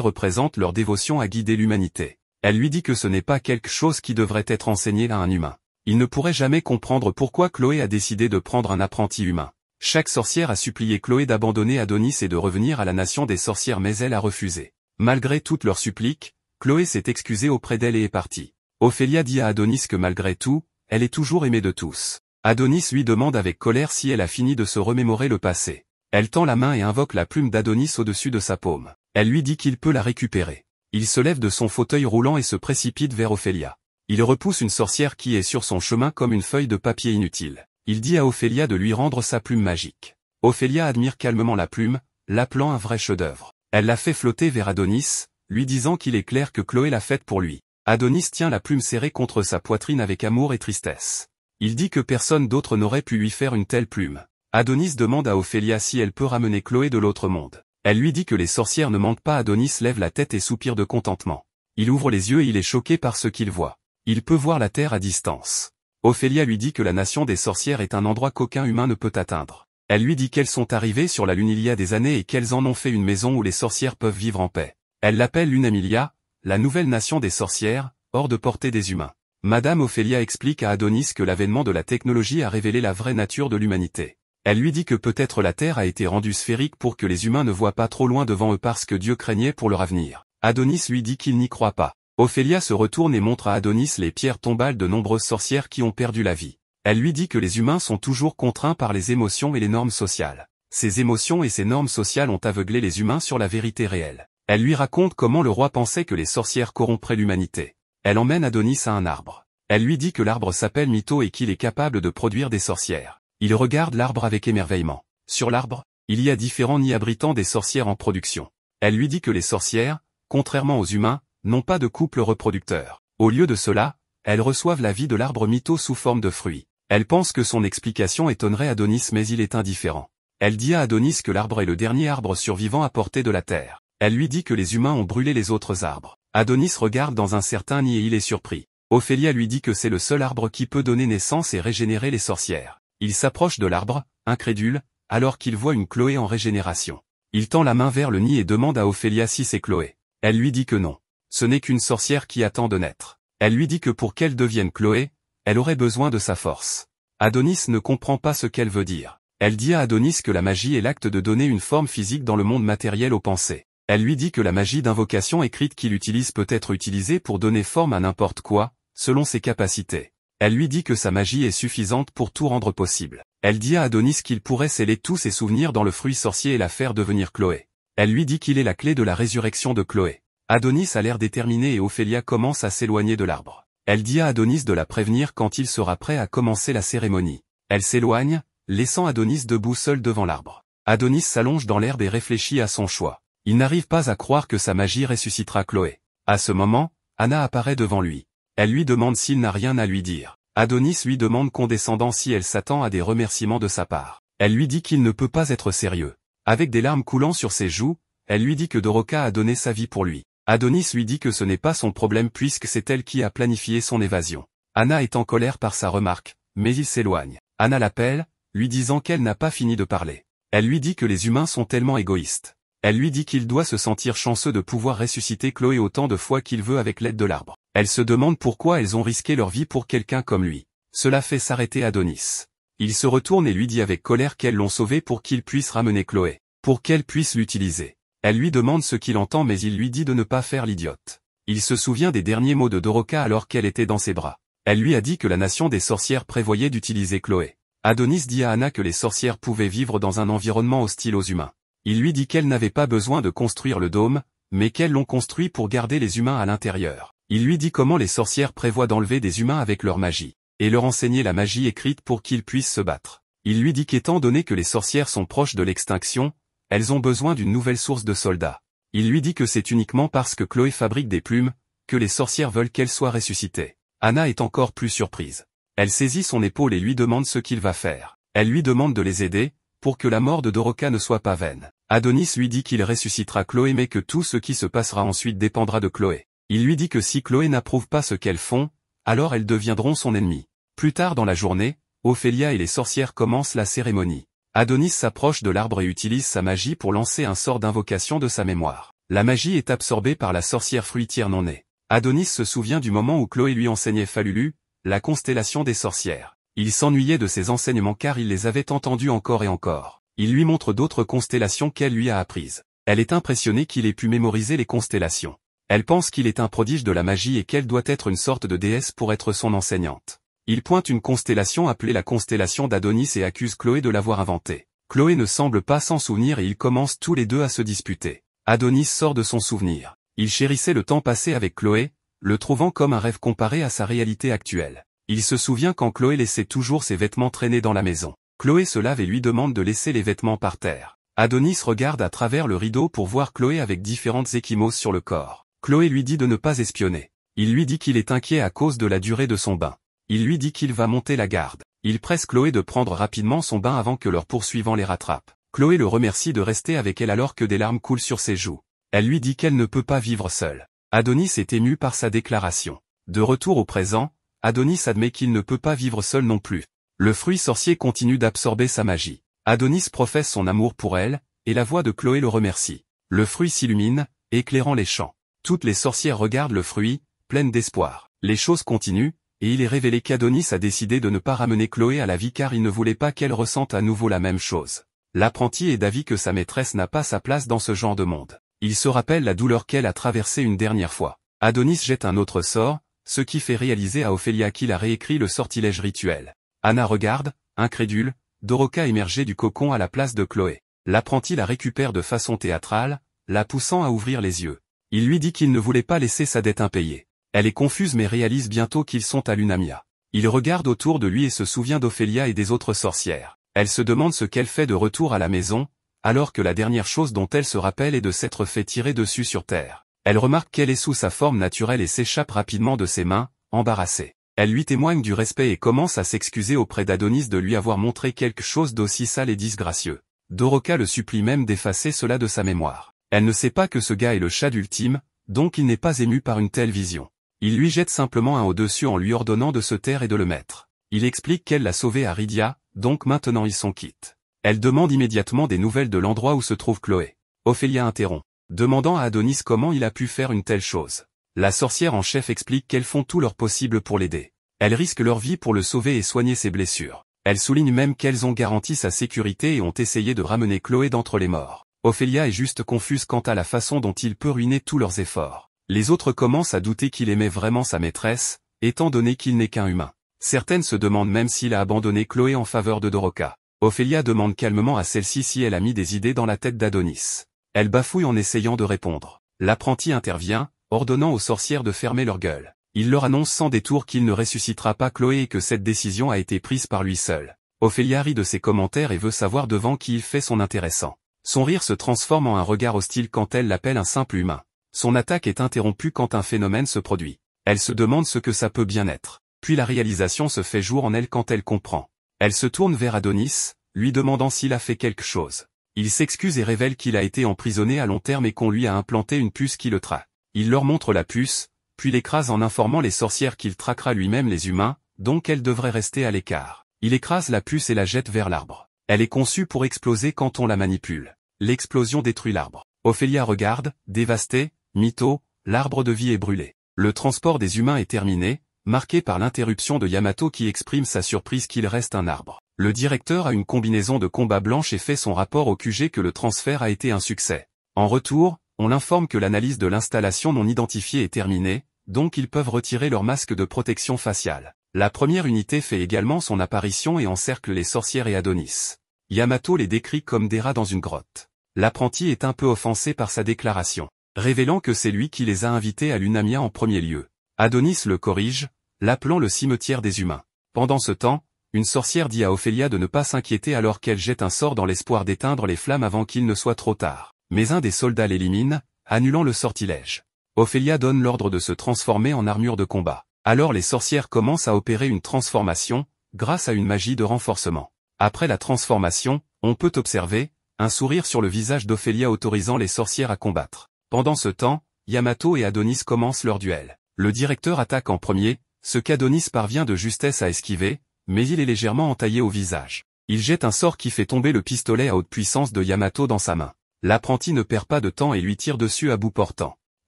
représente leur dévotion à guider l'humanité. Elle lui dit que ce n'est pas quelque chose qui devrait être enseigné à un humain. Il ne pourrait jamais comprendre pourquoi Chloé a décidé de prendre un apprenti humain. Chaque sorcière a supplié Chloé d'abandonner Adonis et de revenir à la nation des sorcières mais elle a refusé. Malgré toutes leurs suppliques, Chloé s'est excusée auprès d'elle et est partie. Ophélia dit à Adonis que malgré tout, elle est toujours aimée de tous. Adonis lui demande avec colère si elle a fini de se remémorer le passé. Elle tend la main et invoque la plume d'Adonis au-dessus de sa paume. Elle lui dit qu'il peut la récupérer. Il se lève de son fauteuil roulant et se précipite vers Ophélia. Il repousse une sorcière qui est sur son chemin comme une feuille de papier inutile. Il dit à Ophélia de lui rendre sa plume magique. Ophélia admire calmement la plume, l'appelant un vrai chef-d'œuvre. Elle la fait flotter vers Adonis, lui disant qu'il est clair que Chloé l'a faite pour lui. Adonis tient la plume serrée contre sa poitrine avec amour et tristesse. Il dit que personne d'autre n'aurait pu lui faire une telle plume. Adonis demande à Ophélia si elle peut ramener Chloé de l'autre monde. Elle lui dit que les sorcières ne mentent pas. Adonis lève la tête et soupire de contentement. Il ouvre les yeux et il est choqué par ce qu'il voit. Il peut voir la terre à distance. Ophélia lui dit que la nation des sorcières est un endroit qu'aucun humain ne peut atteindre. Elle lui dit qu'elles sont arrivées sur la Lune il y a des années et qu'elles en ont fait une maison où les sorcières peuvent vivre en paix. Elle l'appelle Lunamilia, la nouvelle nation des sorcières, hors de portée des humains. Madame Ophélia explique à Adonis que l'avènement de la technologie a révélé la vraie nature de l'humanité. Elle lui dit que peut-être la Terre a été rendue sphérique pour que les humains ne voient pas trop loin devant eux parce que Dieu craignait pour leur avenir. Adonis lui dit qu'il n'y croit pas. Ophélia se retourne et montre à Adonis les pierres tombales de nombreuses sorcières qui ont perdu la vie. Elle lui dit que les humains sont toujours contraints par les émotions et les normes sociales. Ces émotions et ces normes sociales ont aveuglé les humains sur la vérité réelle. Elle lui raconte comment le roi pensait que les sorcières corrompraient l'humanité. Elle emmène Adonis à un arbre. Elle lui dit que l'arbre s'appelle Mytho et qu'il est capable de produire des sorcières. Il regarde l'arbre avec émerveillement. Sur l'arbre, il y a différents nids abritant des sorcières en production. Elle lui dit que les sorcières, contrairement aux humains, n'ont pas de couple reproducteur. Au lieu de cela, elles reçoivent la vie de l'arbre Mytho sous forme de fruits. Elle pense que son explication étonnerait Adonis mais il est indifférent. Elle dit à Adonis que l'arbre est le dernier arbre survivant à portée de la terre. Elle lui dit que les humains ont brûlé les autres arbres. Adonis regarde dans un certain nid et il est surpris. Ophélia lui dit que c'est le seul arbre qui peut donner naissance et régénérer les sorcières. Il s'approche de l'arbre, incrédule, alors qu'il voit une Chloé en régénération. Il tend la main vers le nid et demande à Ophélia si c'est Chloé. Elle lui dit que non. Ce n'est qu'une sorcière qui attend de naître. Elle lui dit que pour qu'elle devienne Chloé, elle aurait besoin de sa force. Adonis ne comprend pas ce qu'elle veut dire. Elle dit à Adonis que la magie est l'acte de donner une forme physique dans le monde matériel aux pensées. Elle lui dit que la magie d'invocation écrite qu'il utilise peut être utilisée pour donner forme à n'importe quoi, selon ses capacités. Elle lui dit que sa magie est suffisante pour tout rendre possible. Elle dit à Adonis qu'il pourrait sceller tous ses souvenirs dans le fruit sorcier et la faire devenir Chloé. Elle lui dit qu'il est la clé de la résurrection de Chloé. Adonis a l'air déterminé et Ophélia commence à s'éloigner de l'arbre. Elle dit à Adonis de la prévenir quand il sera prêt à commencer la cérémonie. Elle s'éloigne, laissant Adonis debout seul devant l'arbre. Adonis s'allonge dans l'herbe et réfléchit à son choix. Il n'arrive pas à croire que sa magie ressuscitera Chloé. À ce moment, Anna apparaît devant lui. Elle lui demande s'il n'a rien à lui dire. Adonis lui demande condescendant si elle s'attend à des remerciements de sa part. Elle lui dit qu'il ne peut pas être sérieux. Avec des larmes coulant sur ses joues, elle lui dit que Doroka a donné sa vie pour lui. Adonis lui dit que ce n'est pas son problème puisque c'est elle qui a planifié son évasion. Anna est en colère par sa remarque, mais il s'éloigne. Anna l'appelle, lui disant qu'elle n'a pas fini de parler. Elle lui dit que les humains sont tellement égoïstes. Elle lui dit qu'il doit se sentir chanceux de pouvoir ressusciter Chloé autant de fois qu'il veut avec l'aide de l'arbre. Elle se demande pourquoi elles ont risqué leur vie pour quelqu'un comme lui. Cela fait s'arrêter Adonis. Il se retourne et lui dit avec colère qu'elles l'ont sauvé pour qu'il puisse ramener Chloé, pour qu'elle puisse l'utiliser. Elle lui demande ce qu'il entend mais il lui dit de ne pas faire l'idiote. Il se souvient des derniers mots de Doroka alors qu'elle était dans ses bras. Elle lui a dit que la nation des sorcières prévoyait d'utiliser Chloé. Adonis dit à Anna que les sorcières pouvaient vivre dans un environnement hostile aux humains. Il lui dit qu'elles n'avaient pas besoin de construire le dôme, mais qu'elles l'ont construit pour garder les humains à l'intérieur. Il lui dit comment les sorcières prévoient d'enlever des humains avec leur magie, et leur enseigner la magie écrite pour qu'ils puissent se battre. Il lui dit qu'étant donné que les sorcières sont proches de l'extinction, elles ont besoin d'une nouvelle source de soldats. Il lui dit que c'est uniquement parce que Chloé fabrique des plumes, que les sorcières veulent qu'elle soit ressuscitée. Anna est encore plus surprise. Elle saisit son épaule et lui demande ce qu'il va faire. Elle lui demande de les aider, pour que la mort de Doroka ne soit pas vaine. Adonis lui dit qu'il ressuscitera Chloé mais que tout ce qui se passera ensuite dépendra de Chloé. Il lui dit que si Chloé n'approuve pas ce qu'elles font, alors elles deviendront son ennemi. Plus tard dans la journée, Ophélia et les sorcières commencent la cérémonie. Adonis s'approche de l'arbre et utilise sa magie pour lancer un sort d'invocation de sa mémoire. La magie est absorbée par la sorcière fruitière non née. Adonis se souvient du moment où Chloé lui enseignait Falulu, la constellation des sorcières. Il s'ennuyait de ses enseignements car il les avait entendus encore et encore. Il lui montre d'autres constellations qu'elle lui a apprises. Elle est impressionnée qu'il ait pu mémoriser les constellations. Elle pense qu'il est un prodige de la magie et qu'elle doit être une sorte de déesse pour être son enseignante. Il pointe une constellation appelée la constellation d'Adonis et accuse Chloé de l'avoir inventée. Chloé ne semble pas s'en souvenir et ils commencent tous les deux à se disputer. Adonis sort de son souvenir. Il chérissait le temps passé avec Chloé, le trouvant comme un rêve comparé à sa réalité actuelle. Il se souvient quand Chloé laissait toujours ses vêtements traîner dans la maison. Chloé se lave et lui demande de laisser les vêtements par terre. Adonis regarde à travers le rideau pour voir Chloé avec différentes ecchymoses sur le corps. Chloé lui dit de ne pas espionner. Il lui dit qu'il est inquiet à cause de la durée de son bain. Il lui dit qu'il va monter la garde. Il presse Chloé de prendre rapidement son bain avant que leurs poursuivants les rattrapent. Chloé le remercie de rester avec elle alors que des larmes coulent sur ses joues. Elle lui dit qu'elle ne peut pas vivre seule. Adonis est ému par sa déclaration. De retour au présent, Adonis admet qu'il ne peut pas vivre seul non plus. Le fruit sorcier continue d'absorber sa magie. Adonis professe son amour pour elle, et la voix de Chloé le remercie. Le fruit s'illumine, éclairant les champs. Toutes les sorcières regardent le fruit, pleines d'espoir. Les choses continuent, et il est révélé qu'Adonis a décidé de ne pas ramener Chloé à la vie car il ne voulait pas qu'elle ressente à nouveau la même chose. L'apprenti est d'avis que sa maîtresse n'a pas sa place dans ce genre de monde. Il se rappelle la douleur qu'elle a traversée une dernière fois. Adonis jette un autre sort, ce qui fait réaliser à Ophélia qu'il a réécrit le sortilège rituel. Anna regarde, incrédule, Doroka émerger du cocon à la place de Chloé. L'apprenti la récupère de façon théâtrale, la poussant à ouvrir les yeux. Il lui dit qu'il ne voulait pas laisser sa dette impayée. Elle est confuse mais réalise bientôt qu'ils sont à l'Unamia. Il regarde autour de lui et se souvient d'Ophélia et des autres sorcières. Elle se demande ce qu'elle fait de retour à la maison, alors que la dernière chose dont elle se rappelle est de s'être fait tirer dessus sur terre. Elle remarque qu'elle est sous sa forme naturelle et s'échappe rapidement de ses mains, embarrassée. Elle lui témoigne du respect et commence à s'excuser auprès d'Adonis de lui avoir montré quelque chose d'aussi sale et disgracieux. Doroka le supplie même d'effacer cela de sa mémoire. Elle ne sait pas que ce gars est le Shad ultime, donc il n'est pas ému par une telle vision. Il lui jette simplement un au-dessus en lui ordonnant de se taire et de le mettre. Il explique qu'elle l'a sauvé à Rydia, donc maintenant ils sont quittes. Elle demande immédiatement des nouvelles de l'endroit où se trouve Chloé. Ophélia interrompt, demandant à Adonis comment il a pu faire une telle chose. La sorcière en chef explique qu'elles font tout leur possible pour l'aider. Elles risquent leur vie pour le sauver et soigner ses blessures. Elle souligne même qu'elles ont garanti sa sécurité et ont essayé de ramener Chloé d'entre les morts. Ophélia est juste confuse quant à la façon dont il peut ruiner tous leurs efforts. Les autres commencent à douter qu'il aimait vraiment sa maîtresse, étant donné qu'il n'est qu'un humain. Certaines se demandent même s'il a abandonné Chloé en faveur de Doroka. Ophélia demande calmement à celle-ci si elle a mis des idées dans la tête d'Adonis. Elle bafouille en essayant de répondre. L'apprenti intervient, ordonnant aux sorcières de fermer leur gueule. Il leur annonce sans détour qu'il ne ressuscitera pas Chloé et que cette décision a été prise par lui seul. Ophélia rit de ses commentaires et veut savoir devant qui il fait son intéressant. Son rire se transforme en un regard hostile quand elle l'appelle un simple humain. Son attaque est interrompue quand un phénomène se produit. Elle se demande ce que ça peut bien être. Puis la réalisation se fait jour en elle quand elle comprend. Elle se tourne vers Adonis, lui demandant s'il a fait quelque chose. Il s'excuse et révèle qu'il a été emprisonné à long terme et qu'on lui a implanté une puce qui le traque. Il leur montre la puce, puis l'écrase en informant les sorcières qu'il traquera lui-même les humains, donc elles devraient rester à l'écart. Il écrase la puce et la jette vers l'arbre. Elle est conçue pour exploser quand on la manipule. L'explosion détruit l'arbre. Ophélia regarde, dévastée, mytho, l'arbre de vie est brûlé. Le transport des humains est terminé, marqué par l'interruption de Yamato qui exprime sa surprise qu'il reste un arbre. Le directeur a une combinaison de combat blanche et fait son rapport au QG que le transfert a été un succès. En retour, on l'informe que l'analyse de l'installation non identifiée est terminée, donc ils peuvent retirer leur masque de protection faciale. La première unité fait également son apparition et encercle les sorcières et Adonis. Yamato les décrit comme des rats dans une grotte. L'apprenti est un peu offensé par sa déclaration, révélant que c'est lui qui les a invités à l'Unamia en premier lieu. Adonis le corrige, l'appelant le cimetière des humains. Pendant ce temps, une sorcière dit à Ophélia de ne pas s'inquiéter alors qu'elle jette un sort dans l'espoir d'éteindre les flammes avant qu'il ne soit trop tard. Mais un des soldats l'élimine, annulant le sortilège. Ophélia donne l'ordre de se transformer en armure de combat. Alors les sorcières commencent à opérer une transformation, grâce à une magie de renforcement. Après la transformation, on peut observer un sourire sur le visage d'Ophélia autorisant les sorcières à combattre. Pendant ce temps, Yamato et Adonis commencent leur duel. Le directeur attaque en premier, ce qu'Adonis parvient de justesse à esquiver, mais il est légèrement entaillé au visage. Il jette un sort qui fait tomber le pistolet à haute puissance de Yamato dans sa main. L'apprenti ne perd pas de temps et lui tire dessus à bout portant.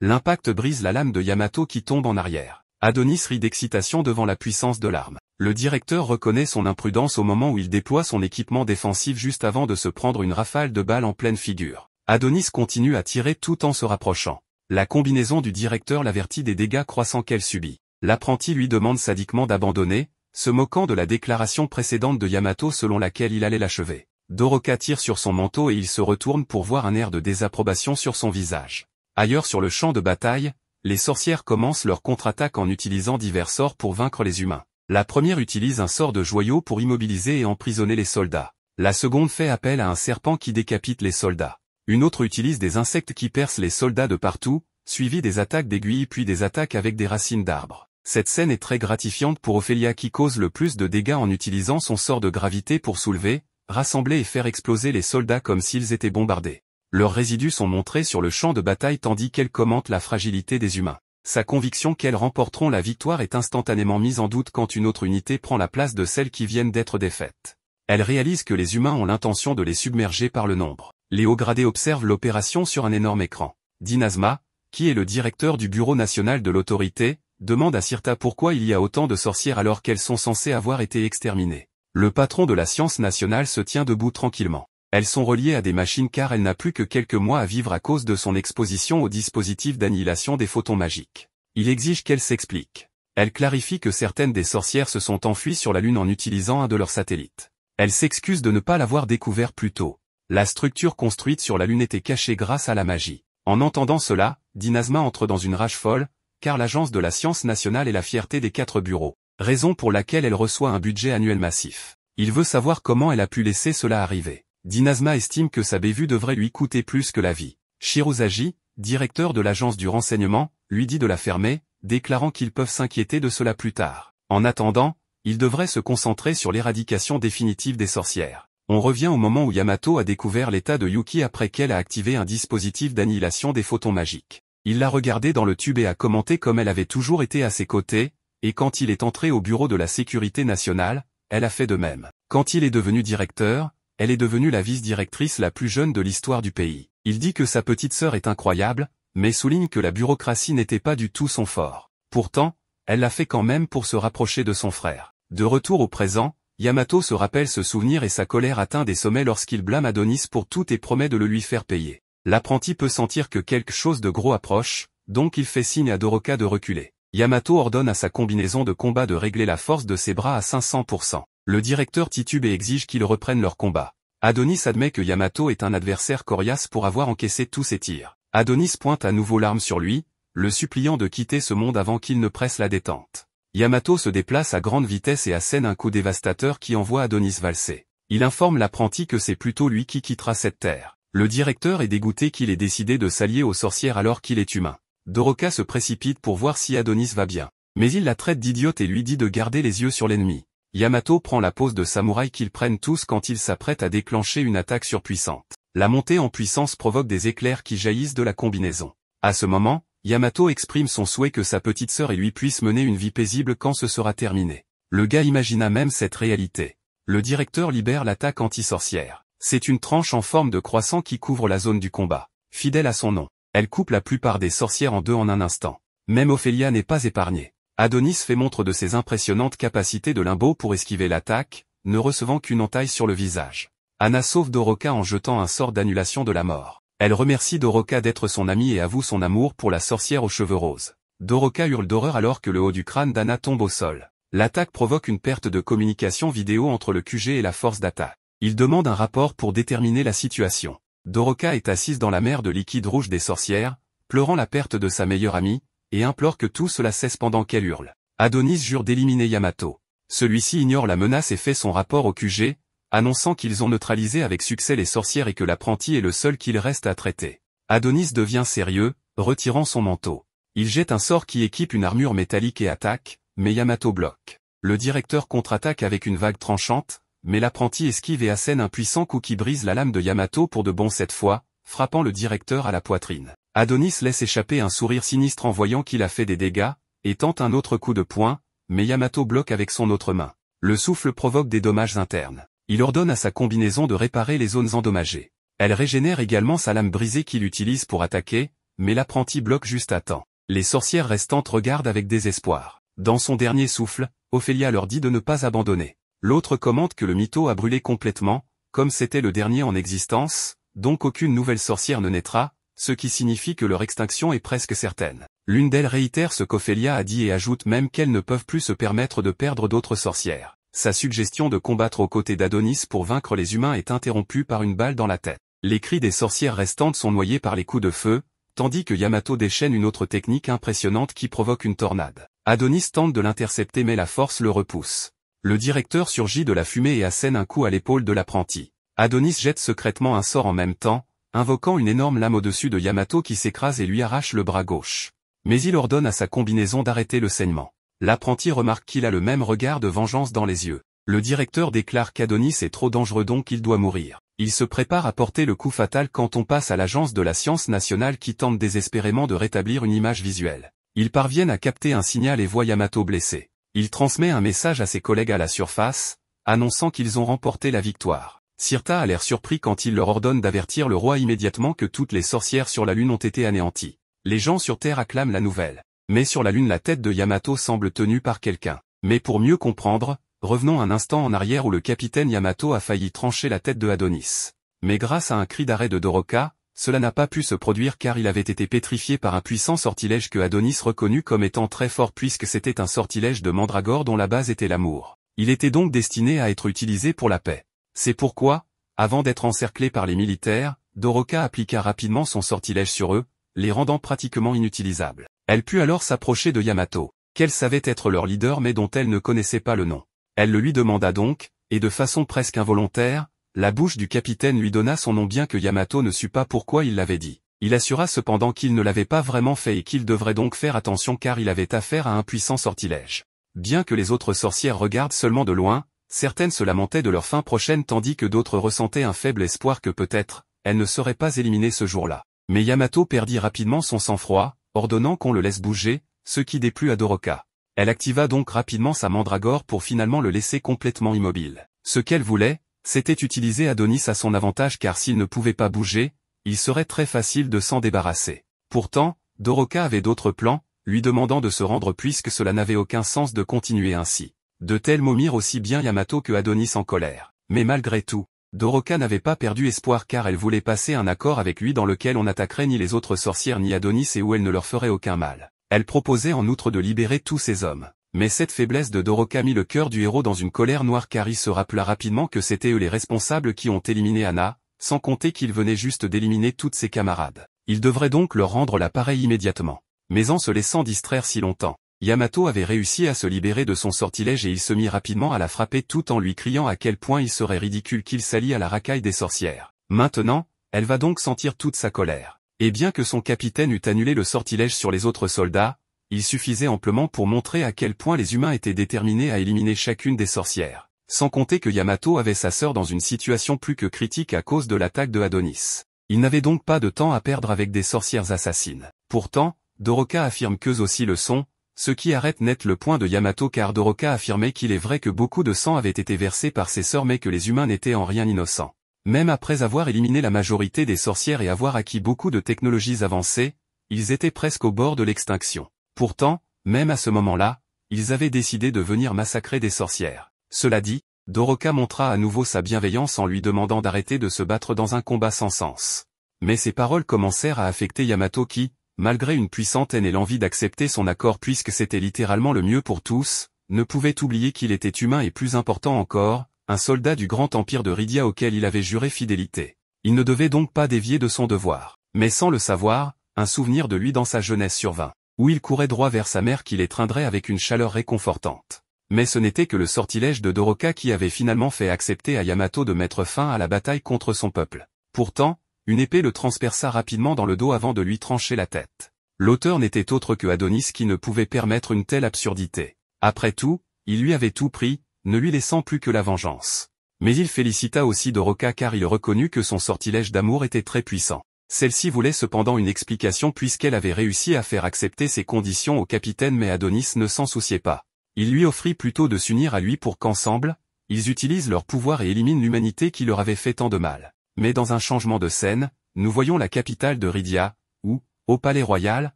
L'impact brise la lame de Yamato qui tombe en arrière. Adonis rit d'excitation devant la puissance de l'arme. Le directeur reconnaît son imprudence au moment où il déploie son équipement défensif juste avant de se prendre une rafale de balles en pleine figure. Adonis continue à tirer tout en se rapprochant. La combinaison du directeur l'avertit des dégâts croissants qu'elle subit. L'apprenti lui demande sadiquement d'abandonner, se moquant de la déclaration précédente de Yamato selon laquelle il allait l'achever. Doroka tire sur son manteau et il se retourne pour voir un air de désapprobation sur son visage. Ailleurs sur le champ de bataille, les sorcières commencent leur contre-attaque en utilisant divers sorts pour vaincre les humains. La première utilise un sort de joyau pour immobiliser et emprisonner les soldats. La seconde fait appel à un serpent qui décapite les soldats. Une autre utilise des insectes qui percent les soldats de partout, suivi des attaques d'aiguilles puis des attaques avec des racines d'arbres. Cette scène est très gratifiante pour Ophélia qui cause le plus de dégâts en utilisant son sort de gravité pour soulever, rassembler et faire exploser les soldats comme s'ils étaient bombardés. Leurs résidus sont montrés sur le champ de bataille tandis qu'elle commente la fragilité des humains. Sa conviction qu'elles remporteront la victoire est instantanément mise en doute quand une autre unité prend la place de celles qui viennent d'être défaites. Elle réalise que les humains ont l'intention de les submerger par le nombre. Les hauts gradés observent l'opération sur un énorme écran. Dinasma, qui est le directeur du Bureau national de l'autorité, demande à Sirta pourquoi il y a autant de sorcières alors qu'elles sont censées avoir été exterminées. Le patron de la science nationale se tient debout tranquillement. Elles sont reliées à des machines car elle n'a plus que quelques mois à vivre à cause de son exposition au dispositif d'annihilation des photons magiques. Il exige qu'elle s'explique. Elle clarifie que certaines des sorcières se sont enfuies sur la Lune en utilisant un de leurs satellites. Elle s'excuse de ne pas l'avoir découvert plus tôt. La structure construite sur la Lune était cachée grâce à la magie. En entendant cela, Dinasma entre dans une rage folle, car l'agence de la science nationale est la fierté des 4 bureaux, raison pour laquelle elle reçoit un budget annuel massif. Il veut savoir comment elle a pu laisser cela arriver. Dinasma estime que sa bévue devrait lui coûter plus que la vie. Shirozagi, directeur de l'agence du renseignement, lui dit de la fermer, déclarant qu'ils peuvent s'inquiéter de cela plus tard. En attendant, il devrait se concentrer sur l'éradication définitive des sorcières. On revient au moment où Yamato a découvert l'état de Yuki après qu'elle a activé un dispositif d'annihilation des photons magiques. Il l'a regardée dans le tube et a commenté comme elle avait toujours été à ses côtés, et quand il est entré au bureau de la sécurité nationale, elle a fait de même. Quand il est devenu directeur, elle est devenue la vice-directrice la plus jeune de l'histoire du pays. Il dit que sa petite sœur est incroyable, mais souligne que la bureaucratie n'était pas du tout son fort. Pourtant, elle l'a fait quand même pour se rapprocher de son frère. De retour au présent, Yamato se rappelle ce souvenir et sa colère atteint des sommets lorsqu'il blâme Adonis pour tout et promet de le lui faire payer. L'apprenti peut sentir que quelque chose de gros approche, donc il fait signe à Doroka de reculer. Yamato ordonne à sa combinaison de combat de régler la force de ses bras à 500%. Le directeur titube et exige qu'ils reprennent leur combat. Adonis admet que Yamato est un adversaire coriace pour avoir encaissé tous ses tirs. Adonis pointe à nouveau l'arme sur lui, le suppliant de quitter ce monde avant qu'il ne presse la détente. Yamato se déplace à grande vitesse et assène un coup dévastateur qui envoie Adonis valser. Il informe l'apprenti que c'est plutôt lui qui quittera cette terre. Le directeur est dégoûté qu'il ait décidé de s'allier aux sorcières alors qu'il est humain. Doroka se précipite pour voir si Adonis va bien. Mais il la traite d'idiote et lui dit de garder les yeux sur l'ennemi. Yamato prend la pose de samouraï qu'ils prennent tous quand il s'apprête à déclencher une attaque surpuissante. La montée en puissance provoque des éclairs qui jaillissent de la combinaison. À ce moment, Yamato exprime son souhait que sa petite sœur et lui puissent mener une vie paisible quand ce sera terminé. Le gars imagina même cette réalité. Le directeur libère l'attaque anti-sorcière. C'est une tranche en forme de croissant qui couvre la zone du combat. Fidèle à son nom, elle coupe la plupart des sorcières en deux en un instant. Même Ophélia n'est pas épargnée. Adonis fait montre de ses impressionnantes capacités de limbo pour esquiver l'attaque, ne recevant qu'une entaille sur le visage. Anna sauve Doroka en jetant un sort d'annulation de la mort. Elle remercie Doroka d'être son amie et avoue son amour pour la sorcière aux cheveux roses. Doroka hurle d'horreur alors que le haut du crâne d'Anna tombe au sol. L'attaque provoque une perte de communication vidéo entre le QG et la force d'attaque. Il demande un rapport pour déterminer la situation. Doroka est assise dans la mer de liquide rouge des sorcières, pleurant la perte de sa meilleure amie, et implore que tout cela cesse pendant qu'elle hurle. Adonis jure d'éliminer Yamato. Celui-ci ignore la menace et fait son rapport au QG, annonçant qu'ils ont neutralisé avec succès les sorcières et que l'apprenti est le seul qu'il reste à traiter. Adonis devient sérieux, retirant son manteau. Il jette un sort qui équipe une armure métallique et attaque, mais Yamato bloque. Le directeur contre-attaque avec une vague tranchante, mais l'apprenti esquive et assène un puissant coup qui brise la lame de Yamato pour de bon cette fois, frappant le directeur à la poitrine. Adonis laisse échapper un sourire sinistre en voyant qu'il a fait des dégâts, et tente un autre coup de poing, mais Yamato bloque avec son autre main. Le souffle provoque des dommages internes. Il ordonne à sa combinaison de réparer les zones endommagées. Elle régénère également sa lame brisée qu'il utilise pour attaquer, mais l'apprenti bloque juste à temps. Les sorcières restantes regardent avec désespoir. Dans son dernier souffle, Ophélia leur dit de ne pas abandonner. L'autre commente que le mytho a brûlé complètement, comme c'était le dernier en existence, donc aucune nouvelle sorcière ne naîtra, ce qui signifie que leur extinction est presque certaine. L'une d'elles réitère ce qu'Ophélia a dit et ajoute même qu'elles ne peuvent plus se permettre de perdre d'autres sorcières. Sa suggestion de combattre aux côtés d'Adonis pour vaincre les humains est interrompue par une balle dans la tête. Les cris des sorcières restantes sont noyés par les coups de feu, tandis que Yamato déchaîne une autre technique impressionnante qui provoque une tornade. Adonis tente de l'intercepter mais la force le repousse. Le directeur surgit de la fumée et assène un coup à l'épaule de l'apprenti. Adonis jette secrètement un sort en même temps, invoquant une énorme lame au-dessus de Yamato qui s'écrase et lui arrache le bras gauche. Mais il ordonne à sa combinaison d'arrêter le saignement. L'apprenti remarque qu'il a le même regard de vengeance dans les yeux. Le directeur déclare qu'Adonis est trop dangereux donc il doit mourir. Il se prépare à porter le coup fatal quand on passe à l'agence de la science nationale qui tente désespérément de rétablir une image visuelle. Ils parviennent à capter un signal et voient Yamato blessé. Il transmet un message à ses collègues à la surface, annonçant qu'ils ont remporté la victoire. Sirta a l'air surpris quand il leur ordonne d'avertir le roi immédiatement que toutes les sorcières sur la Lune ont été anéanties. Les gens sur Terre acclament la nouvelle. Mais sur la Lune la tête de Yamato semble tenue par quelqu'un. Mais pour mieux comprendre, revenons un instant en arrière où le capitaine Yamato a failli trancher la tête de Adonis. Mais grâce à un cri d'arrêt de Doroka, cela n'a pas pu se produire car il avait été pétrifié par un puissant sortilège que Adonis reconnut comme étant très fort puisque c'était un sortilège de Mandragore dont la base était l'amour. Il était donc destiné à être utilisé pour la paix. C'est pourquoi, avant d'être encerclé par les militaires, Doroka appliqua rapidement son sortilège sur eux, les rendant pratiquement inutilisables. Elle put alors s'approcher de Yamato, qu'elle savait être leur leader mais dont elle ne connaissait pas le nom. Elle le lui demanda donc, et de façon presque involontaire, la bouche du capitaine lui donna son nom bien que Yamato ne sut pas pourquoi il l'avait dit. Il assura cependant qu'il ne l'avait pas vraiment fait et qu'il devrait donc faire attention car il avait affaire à un puissant sortilège. Bien que les autres sorcières regardent seulement de loin, certaines se lamentaient de leur fin prochaine tandis que d'autres ressentaient un faible espoir que peut-être, elles ne seraient pas éliminées ce jour-là. Mais Yamato perdit rapidement son sang-froid, ordonnant qu'on le laisse bouger, ce qui déplut à Doroka. Elle activa donc rapidement sa mandragore pour finalement le laisser complètement immobile. Ce qu'elle voulait, c'était utiliser Adonis à son avantage car s'il ne pouvait pas bouger, il serait très facile de s'en débarrasser. Pourtant, Doroka avait d'autres plans, lui demandant de se rendre puisque cela n'avait aucun sens de continuer ainsi. De tels mots mirent aussi bien Yamato que Adonis en colère. Mais malgré tout, Doroka n'avait pas perdu espoir car elle voulait passer un accord avec lui dans lequel on n'attaquerait ni les autres sorcières ni Adonis et où elle ne leur ferait aucun mal. Elle proposait en outre de libérer tous ces hommes. Mais cette faiblesse de Doroka mit le cœur du héros dans une colère noire car il se rappela rapidement que c'étaient eux les responsables qui ont éliminé Anna, sans compter qu'il venait juste d'éliminer toutes ses camarades. Il devrait donc leur rendre la pareille immédiatement. Mais en se laissant distraire si longtemps, Yamato avait réussi à se libérer de son sortilège et il se mit rapidement à la frapper tout en lui criant à quel point il serait ridicule qu'il s'allie à la racaille des sorcières. Maintenant, elle va donc sentir toute sa colère. Et bien que son capitaine eût annulé le sortilège sur les autres soldats, il suffisait amplement pour montrer à quel point les humains étaient déterminés à éliminer chacune des sorcières. Sans compter que Yamato avait sa sœur dans une situation plus que critique à cause de l'attaque de Adonis. Il n'avait donc pas de temps à perdre avec des sorcières assassines. Pourtant, Doroka affirme qu'eux aussi le sont, ce qui arrête net le point de Yamato car Doroka affirmait qu'il est vrai que beaucoup de sang avait été versé par ses sœurs mais que les humains n'étaient en rien innocents. Même après avoir éliminé la majorité des sorcières et avoir acquis beaucoup de technologies avancées, ils étaient presque au bord de l'extinction. Pourtant, même à ce moment-là, ils avaient décidé de venir massacrer des sorcières. Cela dit, Doroka montra à nouveau sa bienveillance en lui demandant d'arrêter de se battre dans un combat sans sens. Mais ces paroles commencèrent à affecter Yamato qui, malgré une puissante haine et l'envie d'accepter son accord puisque c'était littéralement le mieux pour tous, ne pouvait oublier qu'il était humain et plus important encore, un soldat du grand empire de Rydia auquel il avait juré fidélité. Il ne devait donc pas dévier de son devoir. Mais sans le savoir, un souvenir de lui dans sa jeunesse survint, où il courait droit vers sa mère qui l'étreindrait avec une chaleur réconfortante. Mais ce n'était que le sortilège de Doroka qui avait finalement fait accepter à Yamato de mettre fin à la bataille contre son peuple. Pourtant, une épée le transperça rapidement dans le dos avant de lui trancher la tête. L'auteur n'était autre que Adonis qui ne pouvait permettre une telle absurdité. Après tout, il lui avait tout pris, ne lui laissant plus que la vengeance. Mais il félicita aussi Doroka car il reconnut que son sortilège d'amour était très puissant. Celle-ci voulait cependant une explication puisqu'elle avait réussi à faire accepter ses conditions au capitaine mais Adonis ne s'en souciait pas. Il lui offrit plutôt de s'unir à lui pour qu'ensemble, ils utilisent leur pouvoir et éliminent l'humanité qui leur avait fait tant de mal. Mais dans un changement de scène, nous voyons la capitale de Rydia, où, au palais royal,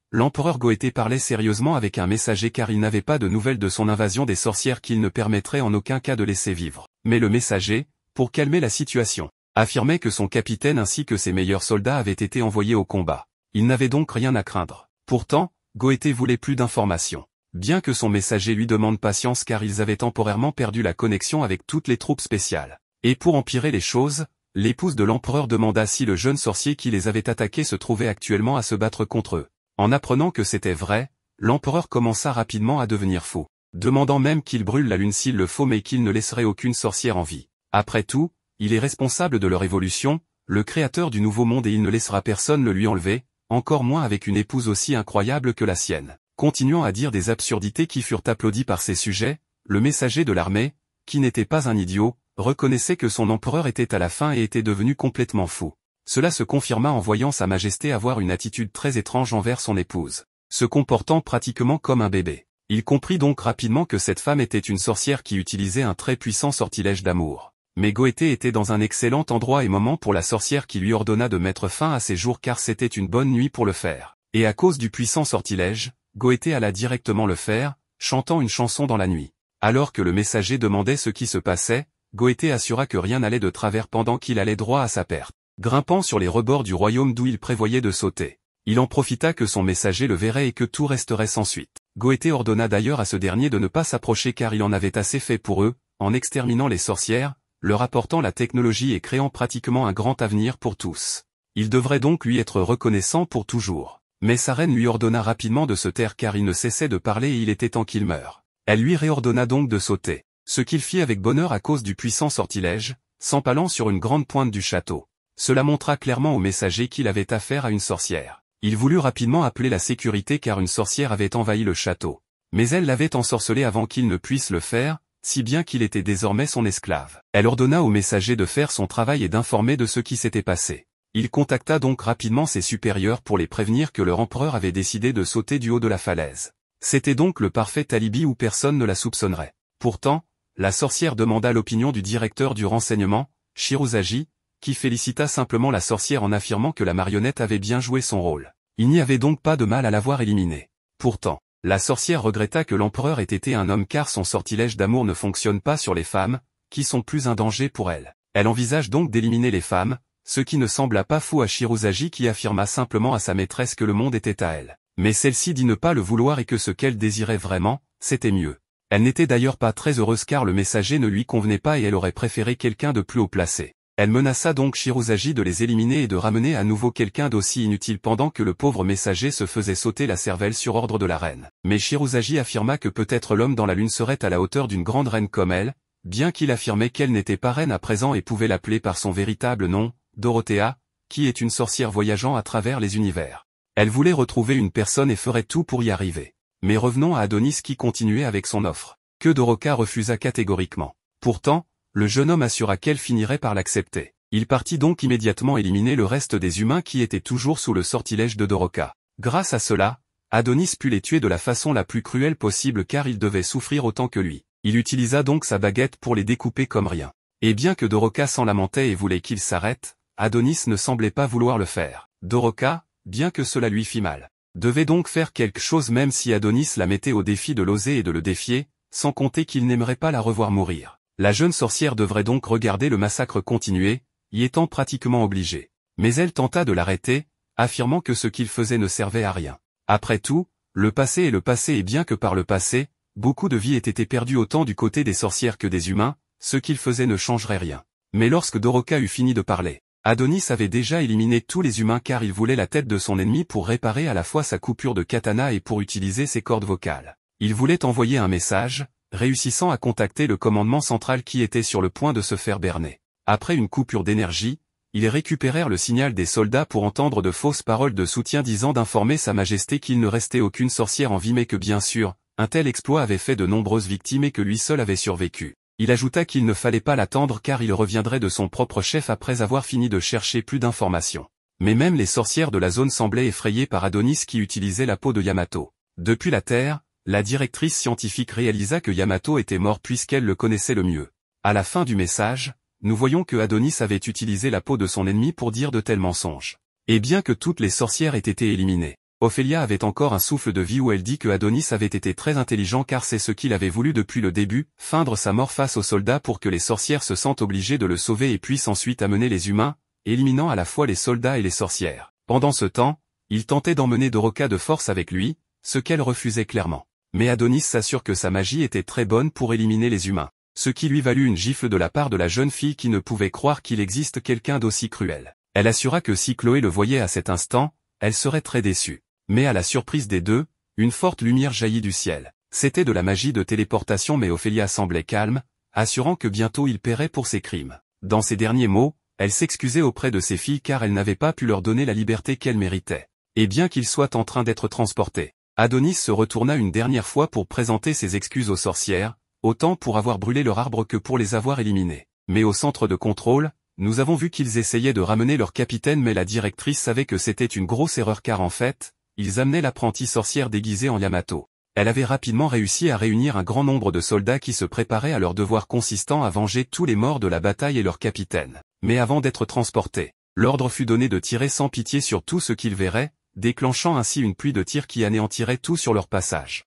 l'empereur Goété parlait sérieusement avec un messager car il n'avait pas de nouvelles de son invasion des sorcières qu'il ne permettrait en aucun cas de laisser vivre. Mais le messager, pour calmer la situation, affirmait que son capitaine ainsi que ses meilleurs soldats avaient été envoyés au combat. Il n'avait donc rien à craindre. Pourtant, Goété voulait plus d'informations. Bien que son messager lui demande patience car ils avaient temporairement perdu la connexion avec toutes les troupes spéciales. Et pour empirer les choses, l'épouse de l'empereur demanda si le jeune sorcier qui les avait attaqués se trouvait actuellement à se battre contre eux. En apprenant que c'était vrai, l'empereur commença rapidement à devenir fou, demandant même qu'il brûle la lune s'il le faut mais qu'il ne laisserait aucune sorcière en vie. Après tout, il est responsable de leur évolution, le créateur du nouveau monde et il ne laissera personne le lui enlever, encore moins avec une épouse aussi incroyable que la sienne. Continuant à dire des absurdités qui furent applaudies par ses sujets, le messager de l'armée, qui n'était pas un idiot, reconnaissait que son empereur était à la fin et était devenu complètement fou. Cela se confirma en voyant sa majesté avoir une attitude très étrange envers son épouse, se comportant pratiquement comme un bébé. Il comprit donc rapidement que cette femme était une sorcière qui utilisait un très puissant sortilège d'amour. Mais Goété était dans un excellent endroit et moment pour la sorcière qui lui ordonna de mettre fin à ses jours car c'était une bonne nuit pour le faire. Et à cause du puissant sortilège, Goété alla directement le faire, chantant une chanson dans la nuit. Alors que le messager demandait ce qui se passait, Goété assura que rien n'allait de travers pendant qu'il allait droit à sa perte. Grimpant sur les rebords du royaume d'où il prévoyait de sauter, il en profita que son messager le verrait et que tout resterait sans suite. Goété ordonna d'ailleurs à ce dernier de ne pas s'approcher car il en avait assez fait pour eux, en exterminant les sorcières, leur apportant la technologie et créant pratiquement un grand avenir pour tous. Il devrait donc lui être reconnaissant pour toujours. Mais sa reine lui ordonna rapidement de se taire car il ne cessait de parler et il était temps qu'il meure. Elle lui réordonna donc de sauter, ce qu'il fit avec bonheur à cause du puissant sortilège, s'empalant sur une grande pointe du château. Cela montra clairement au messager qu'il avait affaire à une sorcière. Il voulut rapidement appeler la sécurité car une sorcière avait envahi le château. Mais elle l'avait ensorcelé avant qu'il ne puisse le faire, si bien qu'il était désormais son esclave. Elle ordonna au messager de faire son travail et d'informer de ce qui s'était passé. Il contacta donc rapidement ses supérieurs pour les prévenir que leur empereur avait décidé de sauter du haut de la falaise. C'était donc le parfait alibi où personne ne la soupçonnerait. Pourtant, la sorcière demanda l'opinion du directeur du renseignement, Shirozagi, qui félicita simplement la sorcière en affirmant que la marionnette avait bien joué son rôle. Il n'y avait donc pas de mal à l'avoir éliminée. Pourtant, la sorcière regretta que l'empereur ait été un homme car son sortilège d'amour ne fonctionne pas sur les femmes, qui sont plus un danger pour elle. Elle envisage donc d'éliminer les femmes, ce qui ne sembla pas fou à Shirozagi qui affirma simplement à sa maîtresse que le monde était à elle. Mais celle-ci dit ne pas le vouloir et que ce qu'elle désirait vraiment, c'était mieux. Elle n'était d'ailleurs pas très heureuse car le messager ne lui convenait pas et elle aurait préféré quelqu'un de plus haut placé. Elle menaça donc Shirozagi de les éliminer et de ramener à nouveau quelqu'un d'aussi inutile pendant que le pauvre messager se faisait sauter la cervelle sur ordre de la reine. Mais Shirozagi affirma que peut-être l'homme dans la lune serait à la hauteur d'une grande reine comme elle, bien qu'il affirmait qu'elle n'était pas reine à présent et pouvait l'appeler par son véritable nom, Dorothea, qui est une sorcière voyageant à travers les univers. Elle voulait retrouver une personne et ferait tout pour y arriver. Mais revenons à Adonis qui continuait avec son offre, que Doroka refusa catégoriquement. Pourtant, le jeune homme assura qu'elle finirait par l'accepter. Il partit donc immédiatement éliminer le reste des humains qui étaient toujours sous le sortilège de Doroka. Grâce à cela, Adonis put les tuer de la façon la plus cruelle possible car ils devaient souffrir autant que lui. Il utilisa donc sa baguette pour les découper comme rien. Et bien que Doroka s'en lamentait et voulait qu'il s'arrête, Adonis ne semblait pas vouloir le faire. Doroka, bien que cela lui fît mal, devait donc faire quelque chose même si Adonis la mettait au défi de l'oser et de le défier, sans compter qu'il n'aimerait pas la revoir mourir. La jeune sorcière devrait donc regarder le massacre continuer, y étant pratiquement obligée. Mais elle tenta de l'arrêter, affirmant que ce qu'il faisait ne servait à rien. Après tout, le passé est le passé et bien que par le passé, beaucoup de vies aient été perdues autant du côté des sorcières que des humains, ce qu'il faisait ne changerait rien. Mais lorsque Doroka eut fini de parler, Adonis avait déjà éliminé tous les humains car il voulait la tête de son ennemi pour réparer à la fois sa coupure de katana et pour utiliser ses cordes vocales. Il voulait envoyer un message, réussissant à contacter le commandement central qui était sur le point de se faire berner. Après une coupure d'énergie, ils récupérèrent le signal des soldats pour entendre de fausses paroles de soutien disant d'informer Sa Majesté qu'il ne restait aucune sorcière en vie mais que bien sûr, un tel exploit avait fait de nombreuses victimes et que lui seul avait survécu. Il ajouta qu'il ne fallait pas l'attendre car il reviendrait de son propre chef après avoir fini de chercher plus d'informations. Mais même les sorcières de la zone semblaient effrayées par Adonis qui utilisait la peau de Yamato. Depuis la Terre, La directrice scientifique réalisa que Yamato était mort puisqu'elle le connaissait le mieux. À la fin du message, nous voyons que Adonis avait utilisé la peau de son ennemi pour dire de tels mensonges. Et bien que toutes les sorcières aient été éliminées, Ophélia avait encore un souffle de vie où elle dit que Adonis avait été très intelligent car c'est ce qu'il avait voulu depuis le début, feindre sa mort face aux soldats pour que les sorcières se sentent obligées de le sauver et puissent ensuite amener les humains, éliminant à la fois les soldats et les sorcières. Pendant ce temps, il tentait d'emmener Doroka de force avec lui, ce qu'elle refusait clairement. Mais Adonis s'assure que sa magie était très bonne pour éliminer les humains, ce qui lui valut une gifle de la part de la jeune fille qui ne pouvait croire qu'il existe quelqu'un d'aussi cruel. Elle assura que si Chloé le voyait à cet instant, elle serait très déçue. Mais à la surprise des deux, une forte lumière jaillit du ciel. C'était de la magie de téléportation mais Ophélia semblait calme, assurant que bientôt il paierait pour ses crimes. Dans ses derniers mots, elle s'excusait auprès de ses filles car elle n'avait pas pu leur donner la liberté qu'elles méritaient. Et bien qu'ils soient en train d'être transportés, Adonis se retourna une dernière fois pour présenter ses excuses aux sorcières, autant pour avoir brûlé leur arbre que pour les avoir éliminées. Mais au centre de contrôle, nous avons vu qu'ils essayaient de ramener leur capitaine mais la directrice savait que c'était une grosse erreur car en fait, ils amenaient l'apprentie sorcière déguisée en Yamato. Elle avait rapidement réussi à réunir un grand nombre de soldats qui se préparaient à leur devoir consistant à venger tous les morts de la bataille et leur capitaine. Mais avant d'être transportés, l'ordre fut donné de tirer sans pitié sur tout ce qu'ils verraient, déclenchant ainsi une pluie de tirs qui anéantirait tout sur leur passage.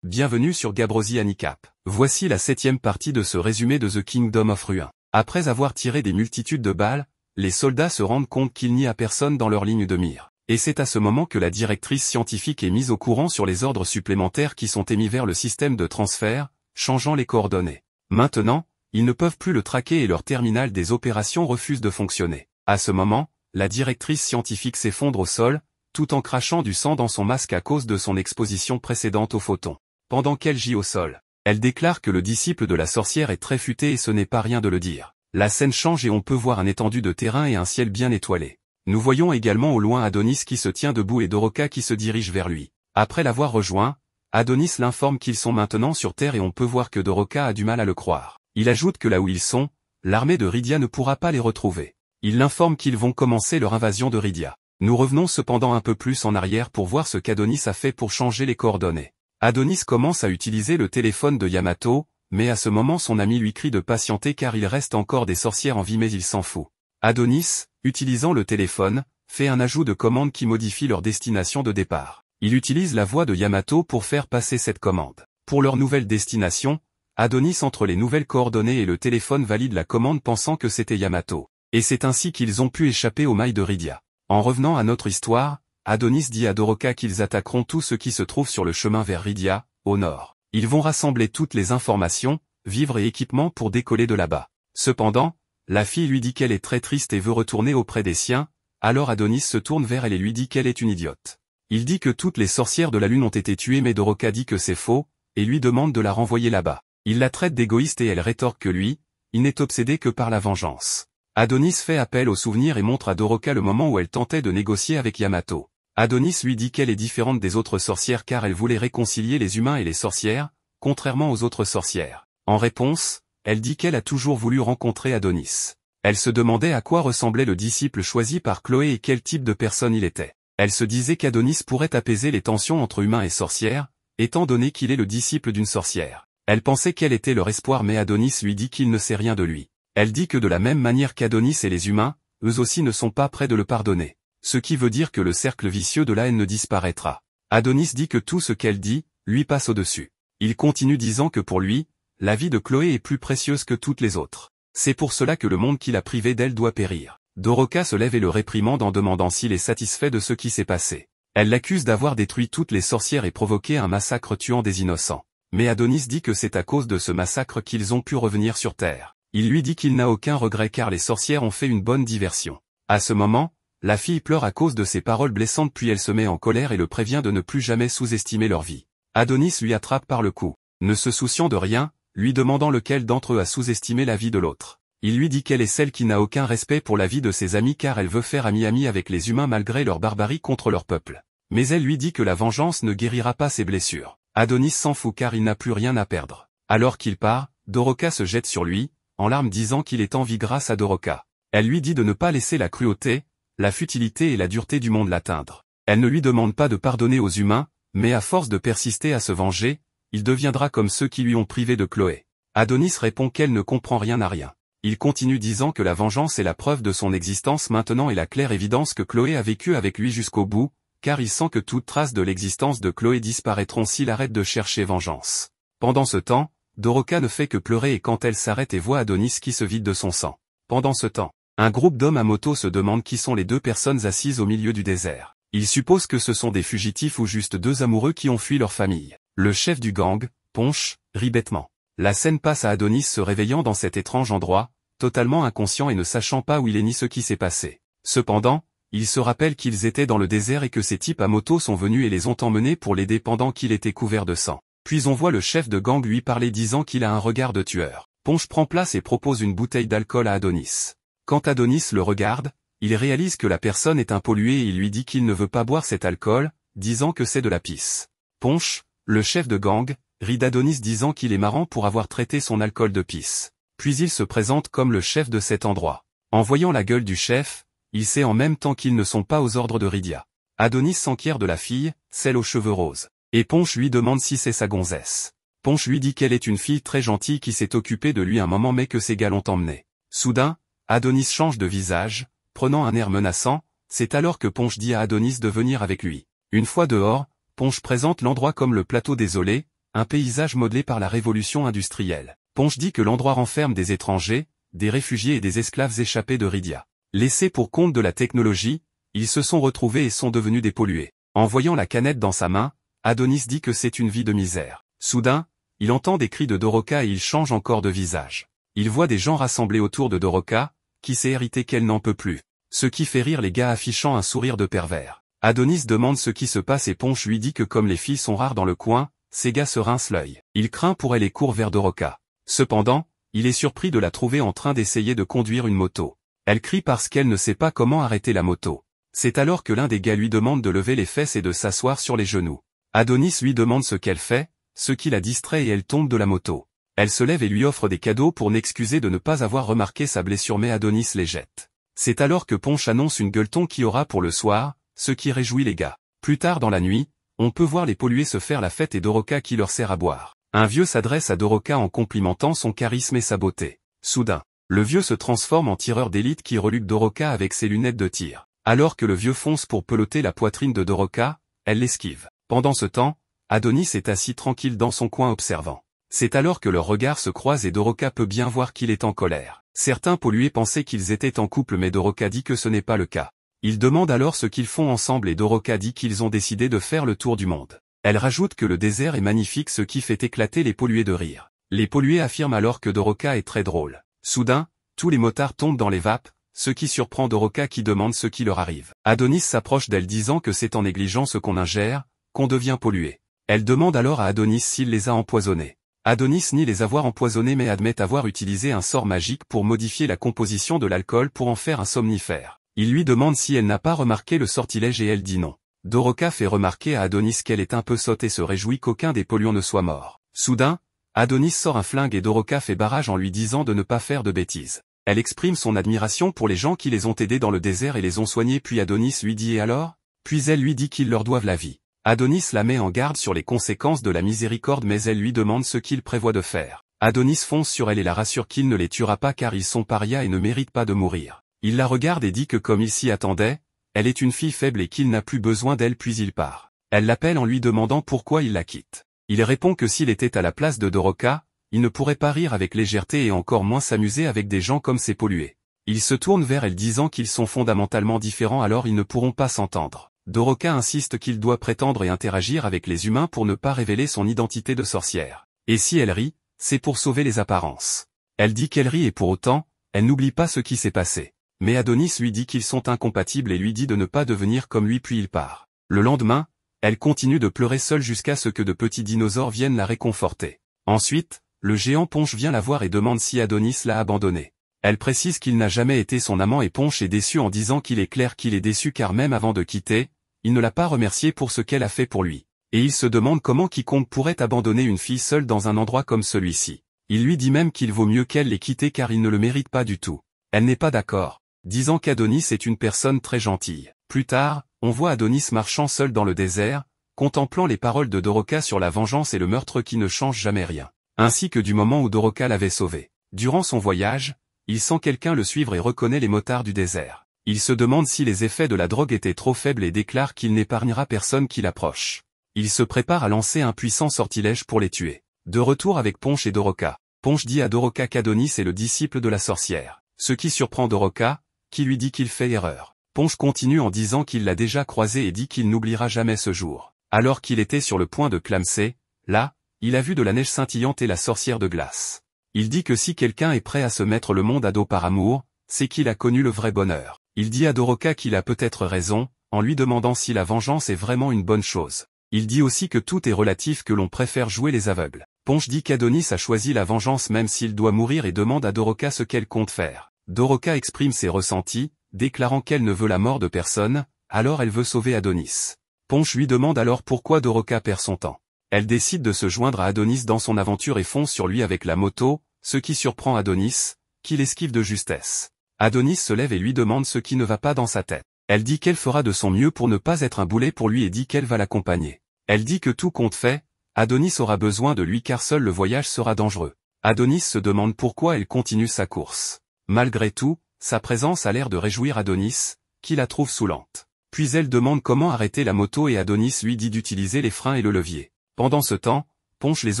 Bienvenue sur Gabrosi Handicap. Voici la 7e partie de ce résumé de The Kingdom of Ruin. Après avoir tiré des multitudes de balles, les soldats se rendent compte qu'il n'y a personne dans leur ligne de mire. Et c'est à ce moment que la directrice scientifique est mise au courant sur les ordres supplémentaires qui sont émis vers le système de transfert, changeant les coordonnées. Maintenant, ils ne peuvent plus le traquer et leur terminal des opérations refuse de fonctionner. À ce moment, la directrice scientifique s'effondre au sol, tout en crachant du sang dans son masque à cause de son exposition précédente aux photons. Pendant qu'elle gît au sol, elle déclare que le disciple de la sorcière est très futé et ce n'est pas rien de le dire. La scène change et on peut voir un étendue de terrain et un ciel bien étoilé. Nous voyons également au loin Adonis qui se tient debout et Doroka qui se dirige vers lui. Après l'avoir rejoint, Adonis l'informe qu'ils sont maintenant sur Terre et on peut voir que Doroka a du mal à le croire. Il ajoute que là où ils sont, l'armée de Rydia ne pourra pas les retrouver. Il l'informe qu'ils vont commencer leur invasion de Rydia. Nous revenons cependant un peu plus en arrière pour voir ce qu'Adonis a fait pour changer les coordonnées. Adonis commence à utiliser le téléphone de Yamato, mais à ce moment son ami lui crie de patienter car il reste encore des sorcières en vie mais il s'en fout. Adonis, utilisant le téléphone, fait un ajout de commande qui modifie leur destination de départ. Il utilise la voix de Yamato pour faire passer cette commande. Pour leur nouvelle destination, Adonis entre les nouvelles coordonnées et le téléphone valide la commande pensant que c'était Yamato. Et c'est ainsi qu'ils ont pu échapper aux mailles de Rydia. En revenant à notre histoire, Adonis dit à Doroka qu'ils attaqueront tout ce qui se trouve sur le chemin vers Rydia, au nord. Ils vont rassembler toutes les informations, vivres et équipements pour décoller de là-bas. Cependant, la fille lui dit qu'elle est très triste et veut retourner auprès des siens, alors Adonis se tourne vers elle et lui dit qu'elle est une idiote. Il dit que toutes les sorcières de la lune ont été tuées mais Doroka dit que c'est faux, et lui demande de la renvoyer là-bas. Il la traite d'égoïste et elle rétorque que lui, il n'est obsédé que par la vengeance. Adonis fait appel au souvenir et montre à Doroka le moment où elle tentait de négocier avec Yamato. Adonis lui dit qu'elle est différente des autres sorcières car elle voulait réconcilier les humains et les sorcières, contrairement aux autres sorcières. En réponse, elle dit qu'elle a toujours voulu rencontrer Adonis. Elle se demandait à quoi ressemblait le disciple choisi par Chloé et quel type de personne il était. Elle se disait qu'Adonis pourrait apaiser les tensions entre humains et sorcières, étant donné qu'il est le disciple d'une sorcière. Elle pensait qu'elle était leur espoir mais Adonis lui dit qu'il ne sait rien de lui. Elle dit que de la même manière qu'Adonis et les humains, eux aussi ne sont pas prêts de le pardonner. Ce qui veut dire que le cercle vicieux de la haine ne disparaîtra. Adonis dit que tout ce qu'elle dit, lui passe au-dessus. Il continue disant que pour lui, la vie de Chloé est plus précieuse que toutes les autres. C'est pour cela que le monde qu'il a privé d'elle doit périr. Doroka se lève et le réprimande en demandant s'il est satisfait de ce qui s'est passé. Elle l'accuse d'avoir détruit toutes les sorcières et provoqué un massacre tuant des innocents. Mais Adonis dit que c'est à cause de ce massacre qu'ils ont pu revenir sur Terre. Il lui dit qu'il n'a aucun regret car les sorcières ont fait une bonne diversion. À ce moment, la fille pleure à cause de ses paroles blessantes puis elle se met en colère et le prévient de ne plus jamais sous-estimer leur vie. Adonis lui attrape par le cou. Ne se souciant de rien, lui demandant lequel d'entre eux a sous-estimé la vie de l'autre. Il lui dit qu'elle est celle qui n'a aucun respect pour la vie de ses amis car elle veut faire ami-ami avec les humains malgré leur barbarie contre leur peuple. Mais elle lui dit que la vengeance ne guérira pas ses blessures. Adonis s'en fout car il n'a plus rien à perdre. Alors qu'il part, Doroka se jette sur lui, en larmes disant qu'il est en vie grâce à Doroka. Elle lui dit de ne pas laisser la cruauté, la futilité et la dureté du monde l'atteindre. Elle ne lui demande pas de pardonner aux humains, mais à force de persister à se venger, il deviendra comme ceux qui lui ont privé de Chloé. Adonis répond qu'elle ne comprend rien à rien. Il continue disant que la vengeance est la preuve de son existence maintenant et la claire évidence que Chloé a vécu avec lui jusqu'au bout, car il sent que toute trace de l'existence de Chloé disparaîtront s'il arrête de chercher vengeance. Pendant ce temps, Doroka ne fait que pleurer et quand elle s'arrête et voit Adonis qui se vide de son sang. Pendant ce temps, un groupe d'hommes à moto se demande qui sont les deux personnes assises au milieu du désert. Ils supposent que ce sont des fugitifs ou juste deux amoureux qui ont fui leur famille. Le chef du gang, Ponch, rit bêtement. La scène passe à Adonis se réveillant dans cet étrange endroit, totalement inconscient et ne sachant pas où il est ni ce qui s'est passé. Cependant, il se rappelle qu'ils étaient dans le désert et que ces types à moto sont venus et les ont emmenés pour l'aider pendant qu'il était couvert de sang. Puis on voit le chef de gang lui parler disant qu'il a un regard de tueur. Ponch prend place et propose une bouteille d'alcool à Adonis. Quand Adonis le regarde, il réalise que la personne est un pollué et il lui dit qu'il ne veut pas boire cet alcool, disant que c'est de la pisse. Ponch, le chef de gang, rit d'Adonis disant qu'il est marrant pour avoir traité son alcool de pisse. Puis il se présente comme le chef de cet endroit. En voyant la gueule du chef, il sait en même temps qu'ils ne sont pas aux ordres de Rydia. Adonis s'enquiert de la fille, celle aux cheveux roses. Et Ponch lui demande si c'est sa gonzesse. Ponch lui dit qu'elle est une fille très gentille qui s'est occupée de lui un moment mais que ses gars l'ont emmenée. Soudain, Adonis change de visage, prenant un air menaçant, c'est alors que Ponch dit à Adonis de venir avec lui. Une fois dehors, Ponch présente l'endroit comme le plateau désolé, un paysage modelé par la révolution industrielle. Ponch dit que l'endroit renferme des étrangers, des réfugiés et des esclaves échappés de Rydia. Laissés pour compte de la technologie, ils se sont retrouvés et sont devenus des pollués. En voyant la canette dans sa main, Adonis dit que c'est une vie de misère. Soudain, il entend des cris de Doroka et il change encore de visage. Il voit des gens rassemblés autour de Doroka, qui s'est irrité qu'elle n'en peut plus. Ce qui fait rire les gars affichant un sourire de pervers. Adonis demande ce qui se passe et Ponch lui dit que comme les filles sont rares dans le coin, ces gars se rincent l'œil. Il craint pour elle et court vers Doroka. Cependant, il est surpris de la trouver en train d'essayer de conduire une moto. Elle crie parce qu'elle ne sait pas comment arrêter la moto. C'est alors que l'un des gars lui demande de lever les fesses et de s'asseoir sur les genoux. Adonis lui demande ce qu'elle fait, ce qui la distrait et elle tombe de la moto. Elle se lève et lui offre des cadeaux pour n'excuser de ne pas avoir remarqué sa blessure mais Adonis les jette. C'est alors que Ponch annonce une gueuleton qui aura pour le soir, ce qui réjouit les gars. Plus tard dans la nuit, on peut voir les pollués se faire la fête et Doroka qui leur sert à boire. Un vieux s'adresse à Doroka en complimentant son charisme et sa beauté. Soudain, le vieux se transforme en tireur d'élite qui reluque Doroka avec ses lunettes de tir. Alors que le vieux fonce pour peloter la poitrine de Doroka, elle l'esquive. Pendant ce temps, Adonis est assis tranquille dans son coin observant. C'est alors que leurs regards se croisent et Doroka peut bien voir qu'il est en colère. Certains pollués pensaient qu'ils étaient en couple mais Doroka dit que ce n'est pas le cas. Ils demandent alors ce qu'ils font ensemble et Doroka dit qu'ils ont décidé de faire le tour du monde. Elle rajoute que le désert est magnifique ce qui fait éclater les pollués de rire. Les pollués affirment alors que Doroka est très drôle. Soudain, tous les motards tombent dans les vapes, ce qui surprend Doroka qui demande ce qui leur arrive. Adonis s'approche d'elle disant que c'est en négligeant ce qu'on ingère, qu'on devient pollué. Elle demande alors à Adonis s'il les a empoisonnés. Adonis nie les avoir empoisonnés mais admet avoir utilisé un sort magique pour modifier la composition de l'alcool pour en faire un somnifère. Il lui demande si elle n'a pas remarqué le sortilège et elle dit non. Doroka fait remarquer à Adonis qu'elle est un peu sotte et se réjouit qu'aucun des polluants ne soit mort. Soudain, Adonis sort un flingue et Doroka fait barrage en lui disant de ne pas faire de bêtises. Elle exprime son admiration pour les gens qui les ont aidés dans le désert et les ont soignés puis Adonis lui dit et alors ? Puis elle lui dit qu'ils leur doivent la vie. Adonis la met en garde sur les conséquences de la miséricorde mais elle lui demande ce qu'il prévoit de faire. Adonis fonce sur elle et la rassure qu'il ne les tuera pas car ils sont parias et ne méritent pas de mourir. Il la regarde et dit que comme il s'y attendait, elle est une fille faible et qu'il n'a plus besoin d'elle puis il part. Elle l'appelle en lui demandant pourquoi il la quitte. Il répond que s'il était à la place de Doroka, il ne pourrait pas rire avec légèreté et encore moins s'amuser avec des gens comme ces pollués. Il se tourne vers elle disant qu'ils sont fondamentalement différents alors ils ne pourront pas s'entendre. Doroka insiste qu'il doit prétendre et interagir avec les humains pour ne pas révéler son identité de sorcière. Et si elle rit, c'est pour sauver les apparences. Elle dit qu'elle rit et pour autant, elle n'oublie pas ce qui s'est passé. Mais Adonis lui dit qu'ils sont incompatibles et lui dit de ne pas devenir comme lui puis il part. Le lendemain, elle continue de pleurer seule jusqu'à ce que de petits dinosaures viennent la réconforter. Ensuite, le géant Ponch vient la voir et demande si Adonis l'a abandonnée. Elle précise qu'il n'a jamais été son amant et Ponch est déçu en disant qu'il est clair qu'il est déçu car même avant de quitter, il ne l'a pas remercié pour ce qu'elle a fait pour lui. Et il se demande comment quiconque pourrait abandonner une fille seule dans un endroit comme celui-ci. Il lui dit même qu'il vaut mieux qu'elle l'ait quitté car il ne le mérite pas du tout. Elle n'est pas d'accord, disant qu'Adonis est une personne très gentille. Plus tard, on voit Adonis marchant seul dans le désert, contemplant les paroles de Doroka sur la vengeance et le meurtre qui ne changent jamais rien, ainsi que du moment où Doroka l'avait sauvé. Durant son voyage, il sent quelqu'un le suivre et reconnaît les motards du désert. Il se demande si les effets de la drogue étaient trop faibles et déclare qu'il n'épargnera personne qui l'approche. Il se prépare à lancer un puissant sortilège pour les tuer. De retour avec Ponch et Doroka, Ponch dit à Doroka qu'Adonis est le disciple de la sorcière, ce qui surprend Doroka, qui lui dit qu'il fait erreur. Ponch continue en disant qu'il l'a déjà croisé et dit qu'il n'oubliera jamais ce jour. Alors qu'il était sur le point de clamser, là, il a vu de la neige scintillante et la sorcière de glace. Il dit que si quelqu'un est prêt à se mettre le monde à dos par amour, c'est qu'il a connu le vrai bonheur. Il dit à Doroka qu'il a peut-être raison, en lui demandant si la vengeance est vraiment une bonne chose. Il dit aussi que tout est relatif, que l'on préfère jouer les aveugles. Ponch dit qu'Adonis a choisi la vengeance même s'il doit mourir et demande à Doroka ce qu'elle compte faire. Doroka exprime ses ressentis, déclarant qu'elle ne veut la mort de personne, alors elle veut sauver Adonis. Ponch lui demande alors pourquoi Doroka perd son temps. Elle décide de se joindre à Adonis dans son aventure et fonce sur lui avec la moto, ce qui surprend Adonis, qui l'esquive de justesse. Adonis se lève et lui demande ce qui ne va pas dans sa tête. Elle dit qu'elle fera de son mieux pour ne pas être un boulet pour lui et dit qu'elle va l'accompagner. Elle dit que tout compte fait, Adonis aura besoin de lui car seul le voyage sera dangereux. Adonis se demande pourquoi elle continue sa course. Malgré tout, sa présence a l'air de réjouir Adonis, qui la trouve saoulante. Puis elle demande comment arrêter la moto et Adonis lui dit d'utiliser les freins et le levier. Pendant ce temps, Ponch les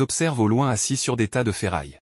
observe au loin assis sur des tas de ferraille.